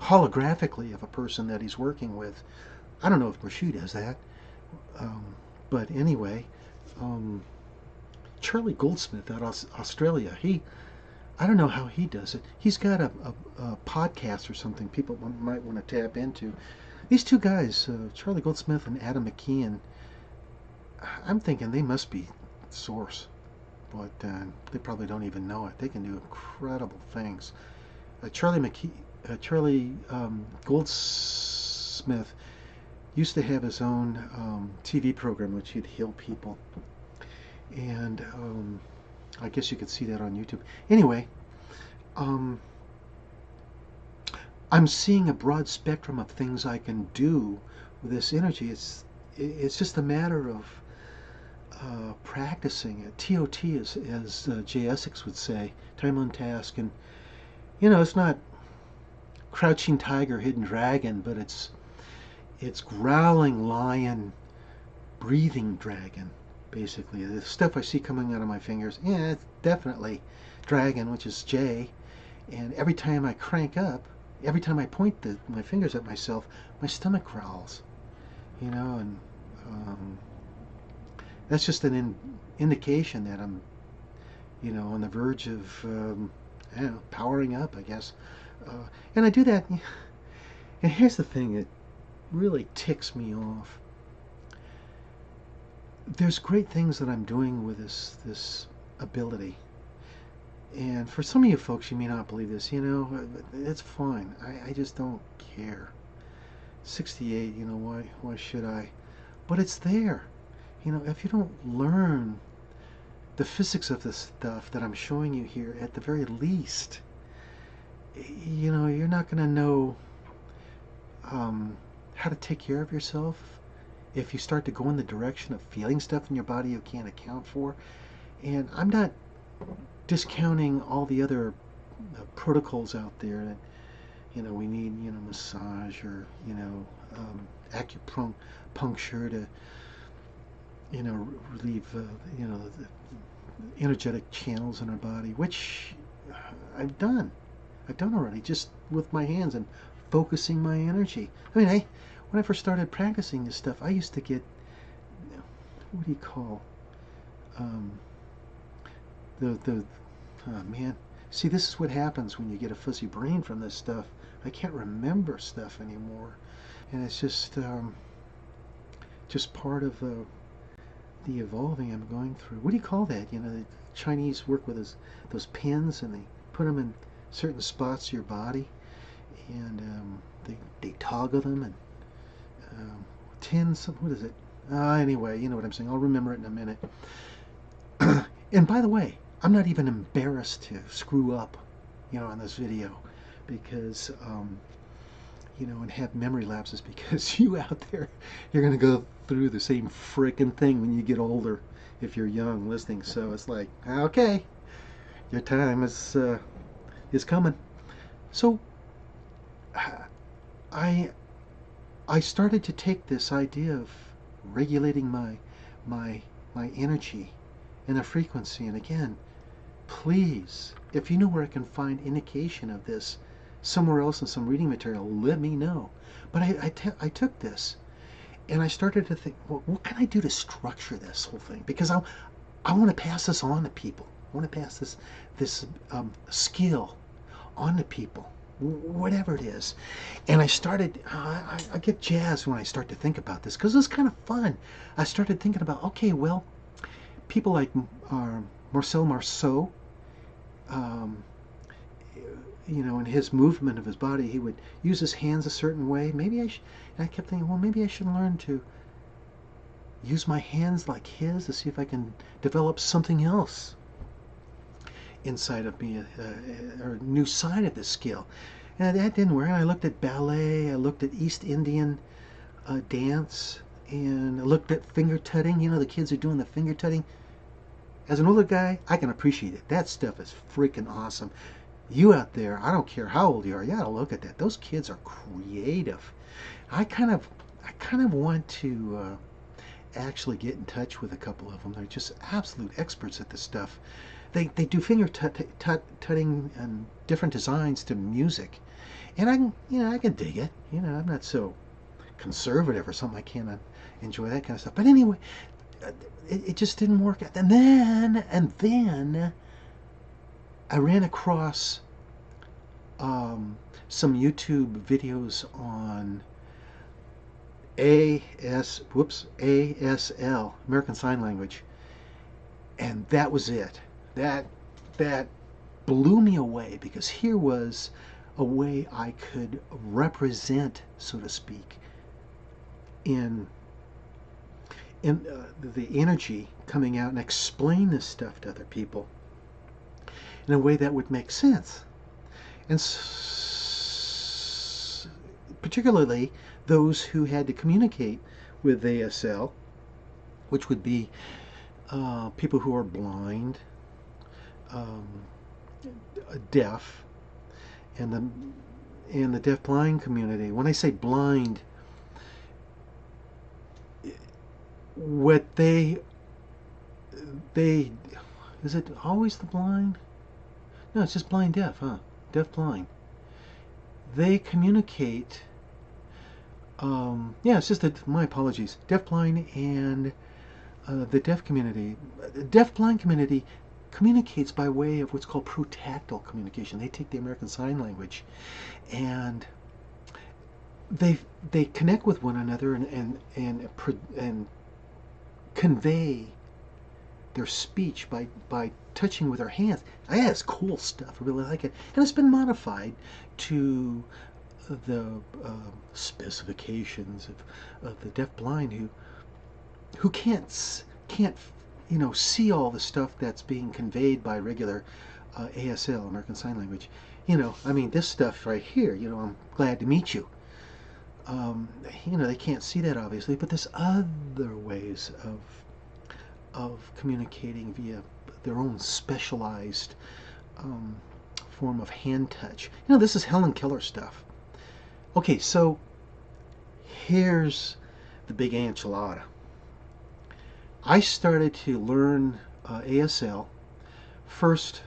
holographically of a person that he's working with. I don't know if Brashu does that, but anyway, Charlie Goldsmith out of Australia, I don't know how he does it. He's got a podcast or something people might want to tap into. These two guys, Charlie Goldsmith and Adam McKeon, I'm thinking they must be source, but they probably don't even know it. They can do incredible things. Charlie Goldsmith used to have his own TV program which he'd heal people, and I guess you could see that on YouTube. Anyway, I'm seeing a broad spectrum of things I can do with this energy. It's just a matter of practicing it. TOT, as Jay Essex would say, time on task. And it's not crouching tiger, hidden dragon, but it's growling lion, breathing dragon. Basically, the stuff I see coming out of my fingers, yeah, it's definitely dragon, which is J, And every time I crank up, every time I point my fingers at myself, my stomach growls, you know, and um, that's just an indication that I'm, you know, on the verge of, I don't know, powering up, I guess. And I do that, and here's the thing that really ticks me off. There's great things that I'm doing with this ability. And for some of you folks, you may not believe this, you know, it's fine. I just don't care. 68, you know, why should I? But it's there. You know, if you don't learn the physics of this stuff that I'm showing you here, at the very least, you know, you're not going to know how to take care of yourself if you start to go in the direction of feeling stuff in your body you can't account for. And I'm not discounting all the other protocols out there that, you know, we need, you know, massage or, you know, acupuncture to, you know, relieve, you know, the energetic channels in our body, which I've done. I've done already, just with my hands and focusing my energy. I mean, when I first started practicing this stuff, I used to get, what do you call, oh man. See, this is what happens when you get a fuzzy brain from this stuff. I can't remember stuff anymore. And it's just part of the evolving I'm going through. What do you call that? You know, the Chinese work with those pins, and they put them in certain spots of your body, and they toggle them, and what is it? Anyway, you know what I'm saying. I'll remember it in a minute. And by the way, I'm not even embarrassed to screw up, you know, in this video, because, you know, and have memory lapses, because you out there, you're going to go through the same frickin' thing when you get older, if you're young listening. So it's like, okay, your time is coming. So I started to take this idea of regulating my energy and the frequency. And again, please, if you know where I can find indication of this somewhere else in some reading material, let me know. But I took this and I started to think, well, what can I do to structure this whole thing? Because I want to pass this on to people. I want to pass this skill on to people, whatever it is. And I started, I get jazzed when I start to think about this, because it's kind of fun. I started thinking about, okay, well, people like Marcel Marceau, you know, in his movement of his body, he would use his hands a certain way. Maybe and I kept thinking, well, maybe I should learn to use my hands like his to see if I can develop something else inside of me, or a new side of this skill. And that didn't work. I looked at ballet, I looked at East Indian dance, and I looked at finger tutting. You know, the kids are doing the finger tutting. As an older guy, I can appreciate it. That stuff is freaking awesome. You out there, I don't care how old you are, you gotta look at that. Those kids are creative. I kind of want to actually get in touch with a couple of them. They're just absolute experts at this stuff. They do finger tutting and different designs to music, and I can dig it. You know, I'm not so conservative or something. I can't enjoy that kind of stuff. But anyway, it just didn't work out. And then I ran across some YouTube videos on ASL, American Sign Language, and that was it. That blew me away, because here was a way I could represent, so to speak, in the energy coming out, and explain this stuff to other people in a way that would make sense. And particularly those who had to communicate with ASL, which would be people who are blind, deaf, and the deaf blind community. When I say blind, what they is it always the blind? No, it's just blind deaf, huh? deafblind. They communicate. Yeah, it's just that, my apologies. Deafblind and the deaf community. The deafblind community communicates by way of what's called protactile communication. They take the American Sign Language and they they connect with one another and convey their speech by touching with their hands. It's cool stuff. I really like it, and it's been modified to the specifications of the deafblind who can't see all the stuff that's being conveyed by regular ASL, American Sign Language. I mean, this stuff right here. I'm glad to meet you. They can't see that obviously, but there's other ways of communicating via their own specialized form of hand touch. This is Helen Keller stuff. Okay, so here's the big enchilada. I started to learn ASL first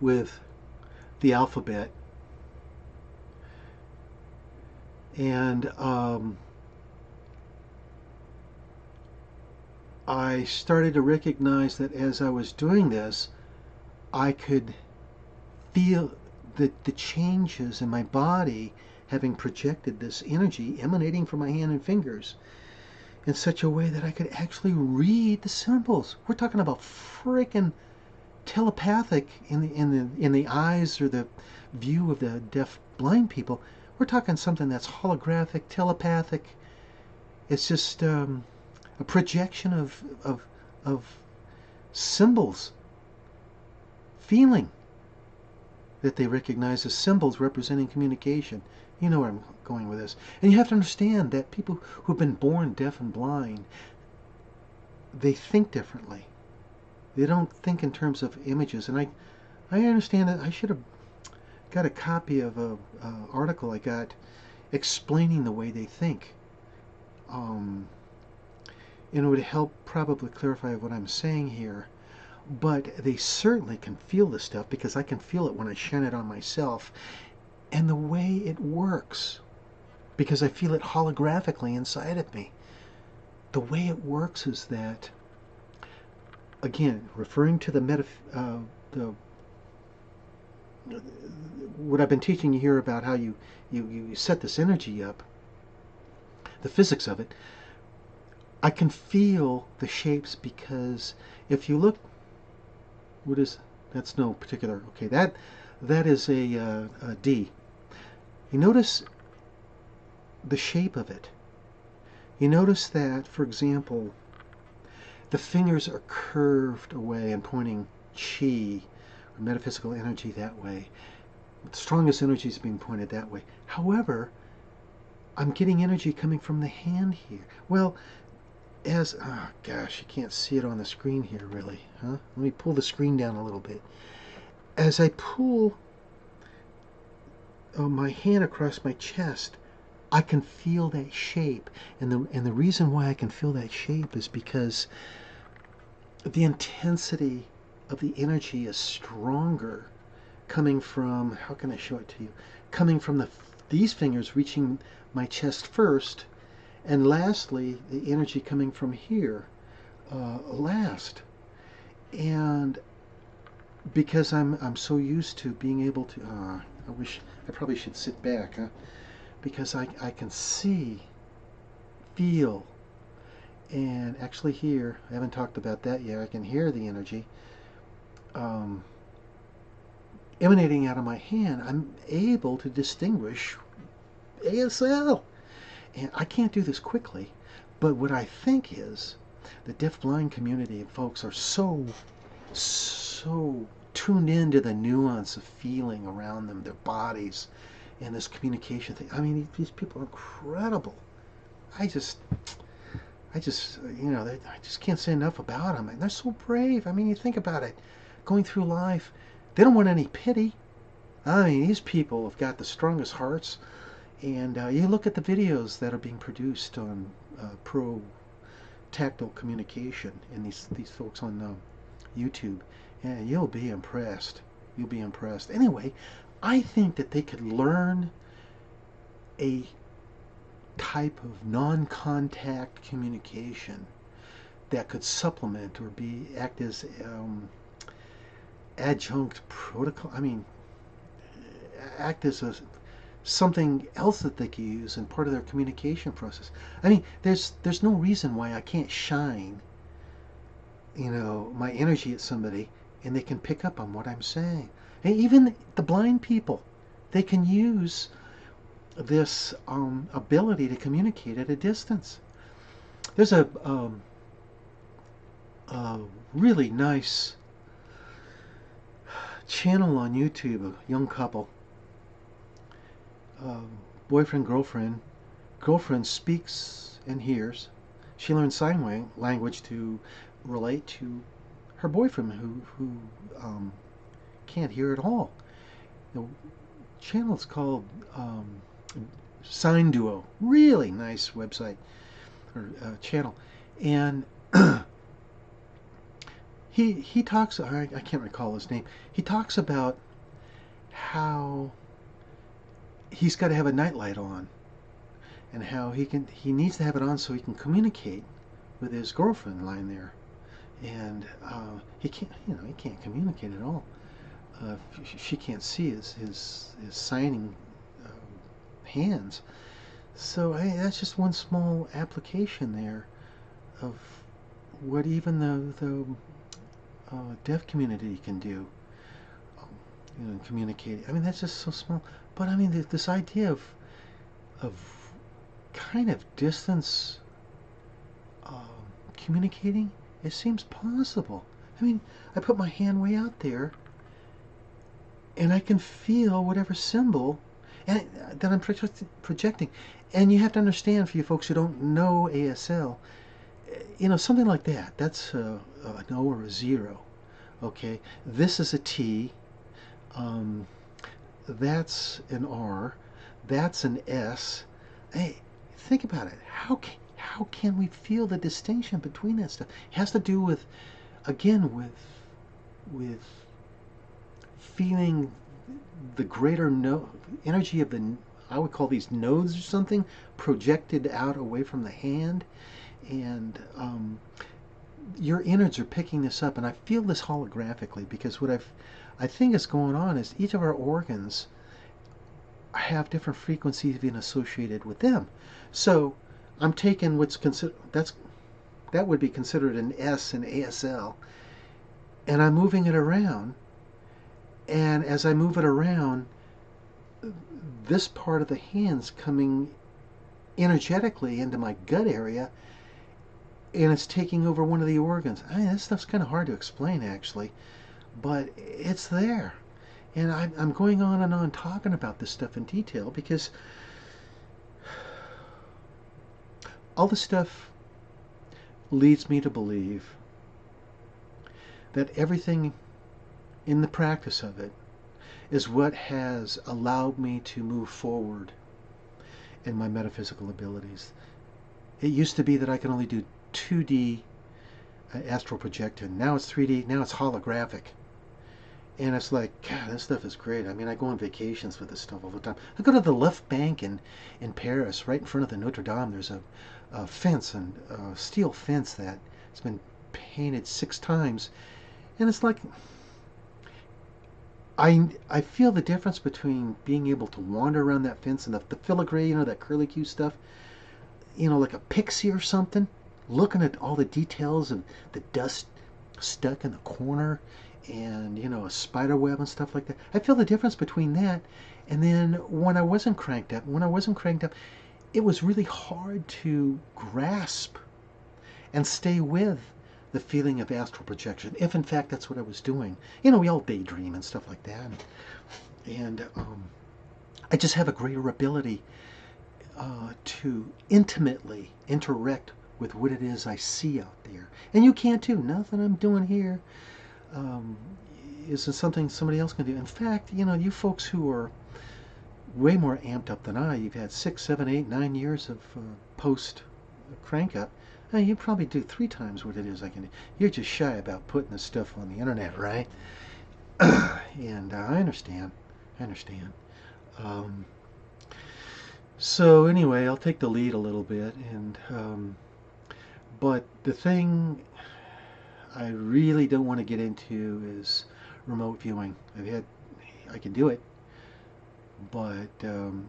with the alphabet, and I started to recognize that as I was doing this, I could feel the changes in my body, having projected this energy emanating from my hand and fingers in such a way that I could actually read the symbols. We're talking about freaking telepathic in the eyes or the view of the deaf blind people. We're talking something that's holographic, telepathic. It's just a projection of symbols, feeling that they recognize as symbols representing communication. You know where I'm going with this. And you have to understand that people who've been born deaf and blind, they think differently. They don't think in terms of images. And I understand that I should have got a copy of a article I got explaining the way they think. And it would help probably clarify what I'm saying here. But they certainly can feel this stuff, because I can feel it when I shine it on myself. And the way it works, because I feel it holographically inside of me. The way it works is that, again, referring to what I've been teaching you here about how you set this energy up, the physics of it, I can feel the shapes, because if you look, that's no particular, okay, that is a D. You notice the shape of it. You notice that, for example, the fingers are curved away and pointing chi, or metaphysical energy, that way. The strongest energy is being pointed that way. However, I'm getting energy coming from the hand here. Well, oh gosh, you can't see it on the screen here really, huh? Let me pull the screen down a little bit. As I pull my hand across my chest, I can feel that shape. And the reason why I can feel that shape is because the intensity of the energy is stronger coming from, how can I show it to you? Coming from these fingers reaching my chest first, and lastly, the energy coming from here last. And because I'm so used to being able to, I probably should sit back, huh? Because I can see, feel, and actually hear. I haven't talked about that yet. I can hear the energy emanating out of my hand. I'm able to distinguish ASL. And I can't do this quickly, but what I think is the deaf-blind community and folks are so tuned into the nuance of feeling around them, their bodies, and this communication thing. I mean, these people are incredible. I just I just can't say enough about them. And they're so brave. I mean, you think about it, going through life, they don't want any pity. I mean, these people have got the strongest hearts. And you look at the videos that are being produced on pro-tactile communication and these folks on YouTube, and you'll be impressed. You'll be impressed. Anyway, I think that they could learn a type of non-contact communication that could supplement or act as adjunct protocol. I mean, act as something else that they can use in part of their communication process. I mean, there's no reason why I can't shine, my energy at somebody and they can pick up on what I'm saying. And even the blind people, they can use this ability to communicate at a distance. There's a really nice channel on YouTube, a young couple, boyfriend, girlfriend. Girlfriend speaks and hears. She learns sign language to relate to her boyfriend who can't hear at all. The channel's called Sign Duo. Really nice website or channel. And he talks, I can't recall his name. He talks about how he's got to have a nightlight on, and how he needs to have it on so he can communicate with his girlfriend lying there, and he can't communicate at all. She can't see his signing hands. So that's just one small application there of what even the deaf community can do. Communicating. I mean, that's just so small. But I mean, this idea of kind of distance communicating, it seems possible. I mean, I put my hand way out there, and I can feel whatever symbol and that I'm projecting. And you have to understand, for you folks who don't know ASL, something like that. That's an O or a 0. Okay, this is a T. That's an R. That's an S. Hey, think about it. How can we feel the distinction between that stuff? It has to do with, again, with feeling the greater energy of I would call these nodes or something, projected out away from the hand, and your innards are picking this up, and I feel this holographically because what I think is going on is each of our organs have different frequencies being associated with them. So I'm taking that would be considered an S in ASL, and I'm moving it around. And as I move it around, this part of the hand's coming energetically into my gut area, and it's taking over one of the organs. I mean, this stuff's kind of hard to explain, actually, but it's there. And I'm going on and on talking about this stuff in detail because all this stuff leads me to believe that everything in the practice of it is what has allowed me to move forward in my metaphysical abilities. It used to be that I could only do 2D astral projection. Now it's 3D. Now it's holographic. And it's like, God, this stuff is great. I mean, I go on vacations with this stuff all the time. I go to the left bank in Paris, right in front of the Notre Dame. There's a fence, a steel fence that has been painted 6 times. And it's like, I feel the difference between being able to wander around that fence and the filigree, that curlicue stuff, like a pixie or something, looking at all the details of the dust stuck in the corner, and a spider web and stuff like that. I feel the difference between that and then when I wasn't cranked up. When I wasn't cranked up, it was really hard to grasp and stay with the feeling of astral projection, if in fact that's what I was doing. We all daydream and stuff like that, and I just have a greater ability to intimately interact with what it is I see out there. And you can too. Nothing I'm doing here isn't something somebody else can do. In fact, you folks who are way more amped up than you've had 6, 7, 8, 9 years of post crank up. You probably do 3 times what it is I can do. You're just shy about putting this stuff on the internet, right? And I understand. I understand. Um, so anyway, I'll take the lead a little bit, and but the thing I really don't want to get into is remote viewing. I can do it, but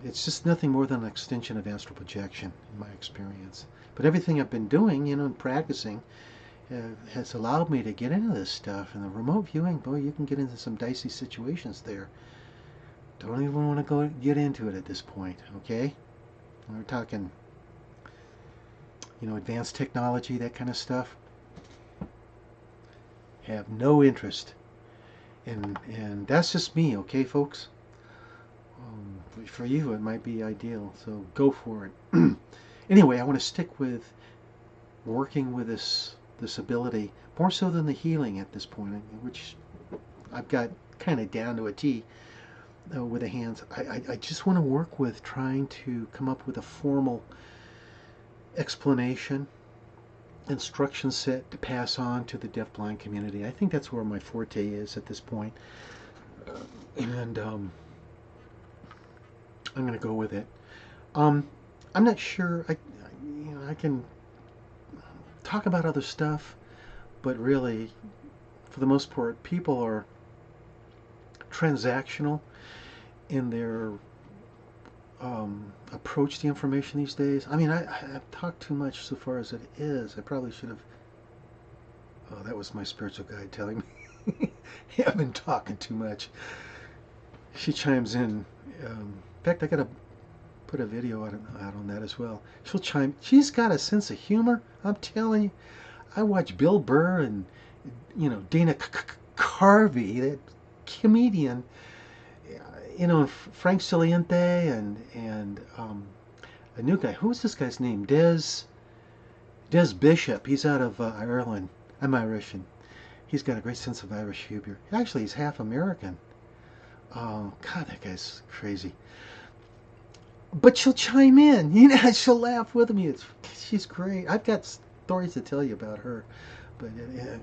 it's just nothing more than an extension of astral projection in my experience. But everything I've been doing, and practicing, has allowed me to get into this stuff. And the remote viewing, boy, you can get into some dicey situations there. Don't even want to go get into it at this point, okay? We're talking, advanced technology, that kind of stuff. Have no interest. And that's just me, okay, folks? For you, it might be ideal, so go for it. Anyway, I want to stick with working with this ability more so than the healing at this point, which I've got kind of down to a T with the hands. I just want to work with trying to come up with a formal explanation, instruction set to pass on to the deafblind community. I think that's where my forte is at this point, and I'm going to go with it. I'm not sure. I can talk about other stuff, but really, for the most part, people are transactional in their approach to information these days. I mean, I've talked too much so far as it is. I probably should have. Oh, that was my spiritual guide telling me I've been talking too much. She chimes in. In fact, I got to put a video out on that as well. She's got a sense of humor. I'm telling you. I watch Bill Burr and Dana Carvey, that comedian. Frank Saliente and a new guy. Who's this guy's name? Des Bishop. He's out of Ireland. I'm Irish, and he's got a great sense of Irish humor. Actually, he's half American. Oh, God, that guy's crazy. But she'll chime in. She'll laugh with me. She's great. I've got stories to tell you about her. But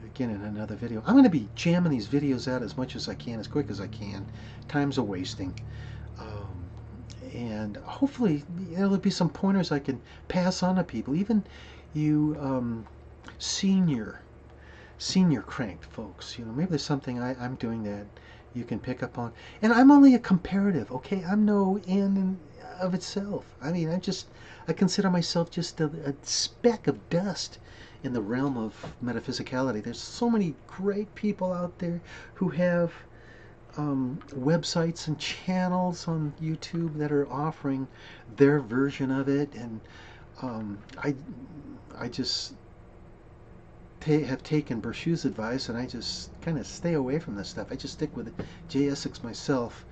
again, in another video. I'm going to be jamming these videos out as much as I can, as quick as I can. Time's a wasting. And hopefully there'll be some pointers I can pass on to people. Even you senior cranked folks. Maybe there's something I'm doing that you can pick up on. And I'm only a comparative, okay? I'm no end of itself. I mean, I consider myself just a speck of dust in the realm of metaphysicality. There's so many great people out there who have websites and channels on YouTube that are offering their version of it, and I just have taken Bershu's advice, and I just kind of stay away from this stuff. I just stick with J. Essex myself,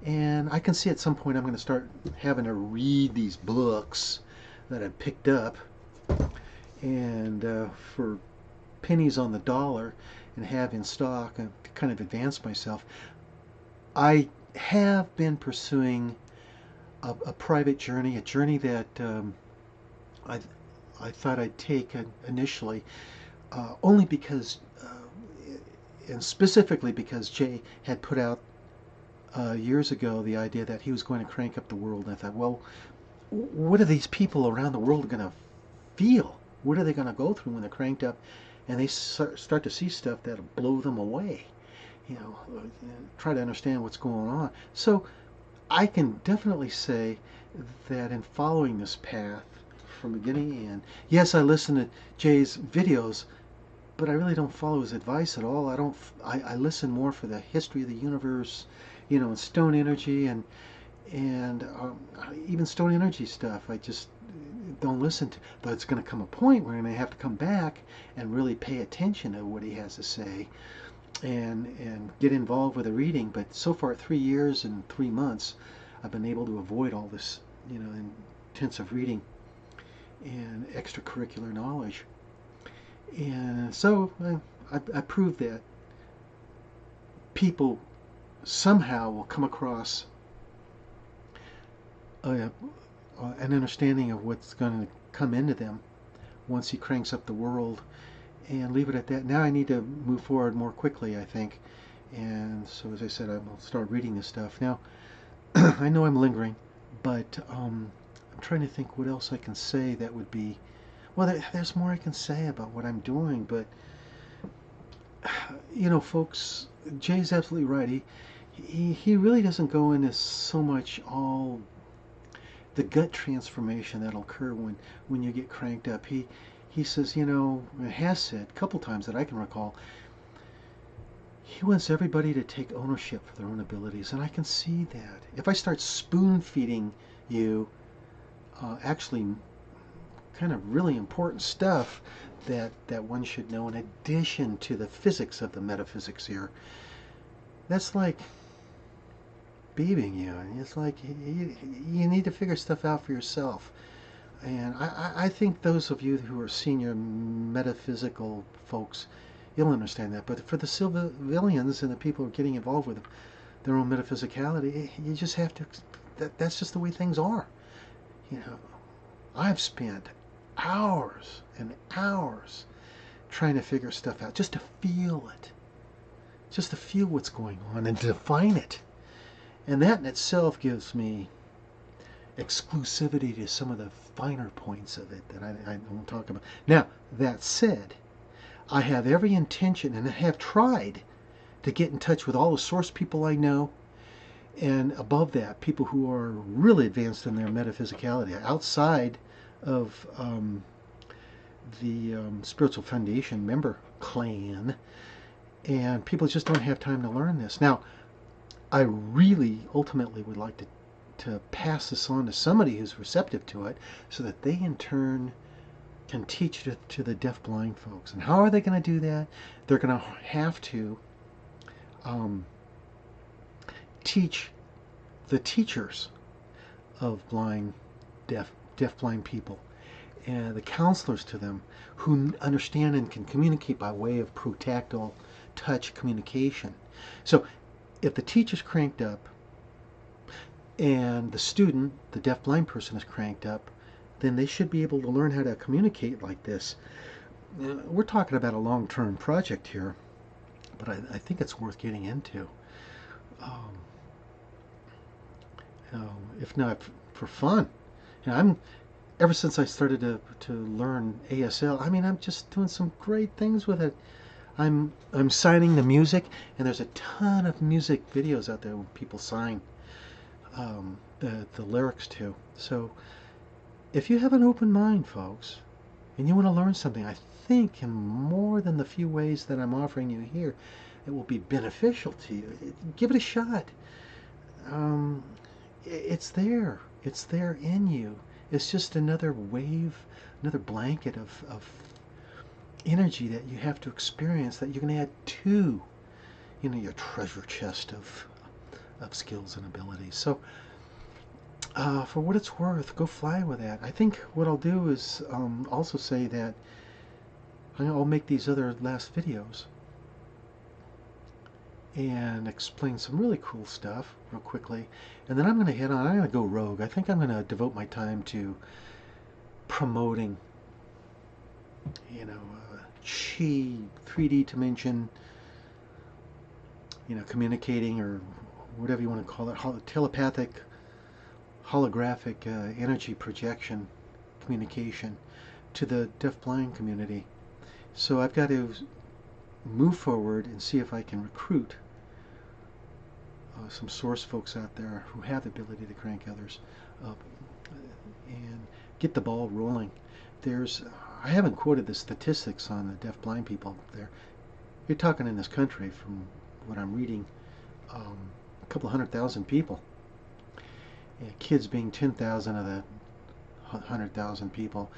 and I can see at some point I'm going to start having to read these books that I've picked up, and for pennies on the dollar, and have in stock, and to kind of advance myself. I have been pursuing a private journey, a journey that I thought I'd take initially, only because, and specifically because Jay had put out years ago the idea that he was going to crank up the world. And I thought, well, what are these people around the world going to feel? What are they going to go through when they're cranked up and they start to see stuff that'll blow them away? Try to understand what's going on. So I can definitely say that in following this path from beginning to end, yes, I listen to Jay's videos, but I really don't follow his advice at all. I listen more for the history of the universe, and stone energy and even stone energy stuff. I just don't listen to. But it's going to come a point where I may have to come back and really pay attention to what he has to say, and get involved with the reading. But so far, 3 years and 3 months, I've been able to avoid all this, intensive reading and extracurricular knowledge. And so I proved that people somehow will come across an understanding of what's going to come into them once he cranks up the world, and leave it at that. Now I need to move forward more quickly, I think, And so, as I said, I'll start reading this stuff. Now, I know I'm lingering, but I'm trying to think what else I can say that would be. Well, there's more I can say about what I'm doing, but folks, Jay's absolutely right. He really doesn't go into so much all the gut transformation that'll occur when you get cranked up. He says, has said a couple times that I can recall, he wants everybody to take ownership for their own abilities, and I can see that. If I start spoon feeding you, actually, kind of really important stuff that one should know in addition to the physics of the metaphysics here, that's like babying you. It's like you need to figure stuff out for yourself. And I think those of you who are senior metaphysical folks, you'll understand that. But for the civilians and the people who are getting involved with their own metaphysicality, you just have to, that's just the way things are. I've spent hours and hours trying to figure stuff out, just to feel it, just to feel what's going on and define it. And that in itself gives me exclusivity to some of the finer points of it that I won't talk about. Now, that said, I have every intention and have tried to get in touch with all the source people I know, and above that, people who are really advanced in their metaphysicality, outside of the Spiritual Foundation member clan, and people just don't have time to learn this. Now, I really ultimately would like to pass this on to somebody who's receptive to it, so that they in turn can teach it to the deaf-blind folks. And how are they going to do that? They're going to have to teach the teachers of deaf-blind people, and the counselors to them who understand and can communicate by way of protactile touch communication. So if the teacher's cranked up and the student, the deaf-blind person, is cranked up, then they should be able to learn how to communicate like this. We're talking about a long-term project here, but I think it's worth getting into. If not for fun. Ever since I started to learn ASL, I'm just doing some great things with it. I'm signing the music, and there's a ton of music videos out there where people sign the lyrics to. So if you have an open mind, folks, and you want to learn something, I think in more than the few ways that I'm offering you here, it will be beneficial to you. Give it a shot. It's there. It's there in you. It's just another wave, another blanket of energy that you have to experience that you can add to, your treasure chest of skills and abilities. So, for what it's worth, go fly with that. I think what I'll do is also say that I'll make these other last videos and explain some really cool stuff real quickly, and then I'm going to go rogue. I think I'm going to devote my time to promoting, chi, 3D dimension, communicating, or whatever you want to call it, telepathic, holographic energy projection communication to the deaf-blind community. So I've got to move forward and see if I can recruit some source folks out there who have the ability to crank others up and get the ball rolling. I haven't quoted the statistics on the deaf-blind people there. You're talking in this country, from what I'm reading, a couple 100,000 people. Kids being 10,000 of the 100,000 people.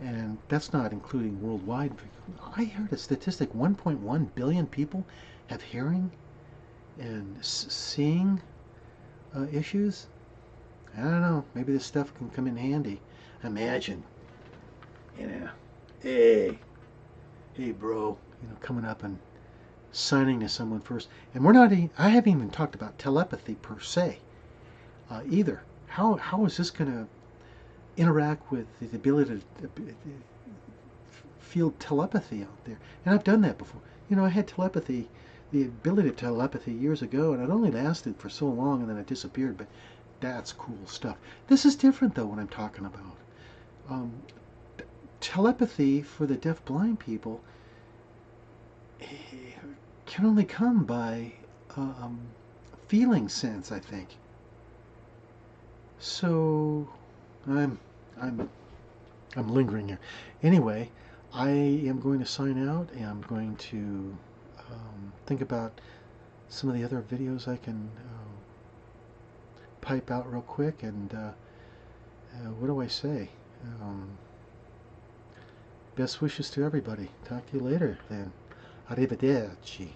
And that's not including worldwide. I heard a statistic, 1.1 billion people have hearing and seeing issues. I don't know, maybe this stuff can come in handy. Imagine, hey bro, coming up and signing to someone first. And I haven't even talked about telepathy per se either. How is this going to interact with the ability to feel telepathy out there? And I've done that before. I had telepathy the ability to telepathy years ago, and it only lasted for so long and then it disappeared, but that's cool stuff. This is different though, what I'm talking about. Um, Telepathy for the deaf-blind people can only come by feeling sense, I think. So I'm I'm I'm lingering here. Anyway, I am going to sign out, and I'm going to think about some of the other videos I can pipe out real quick. And what do I say? Best wishes to everybody. Talk to you later then. Arrivederci.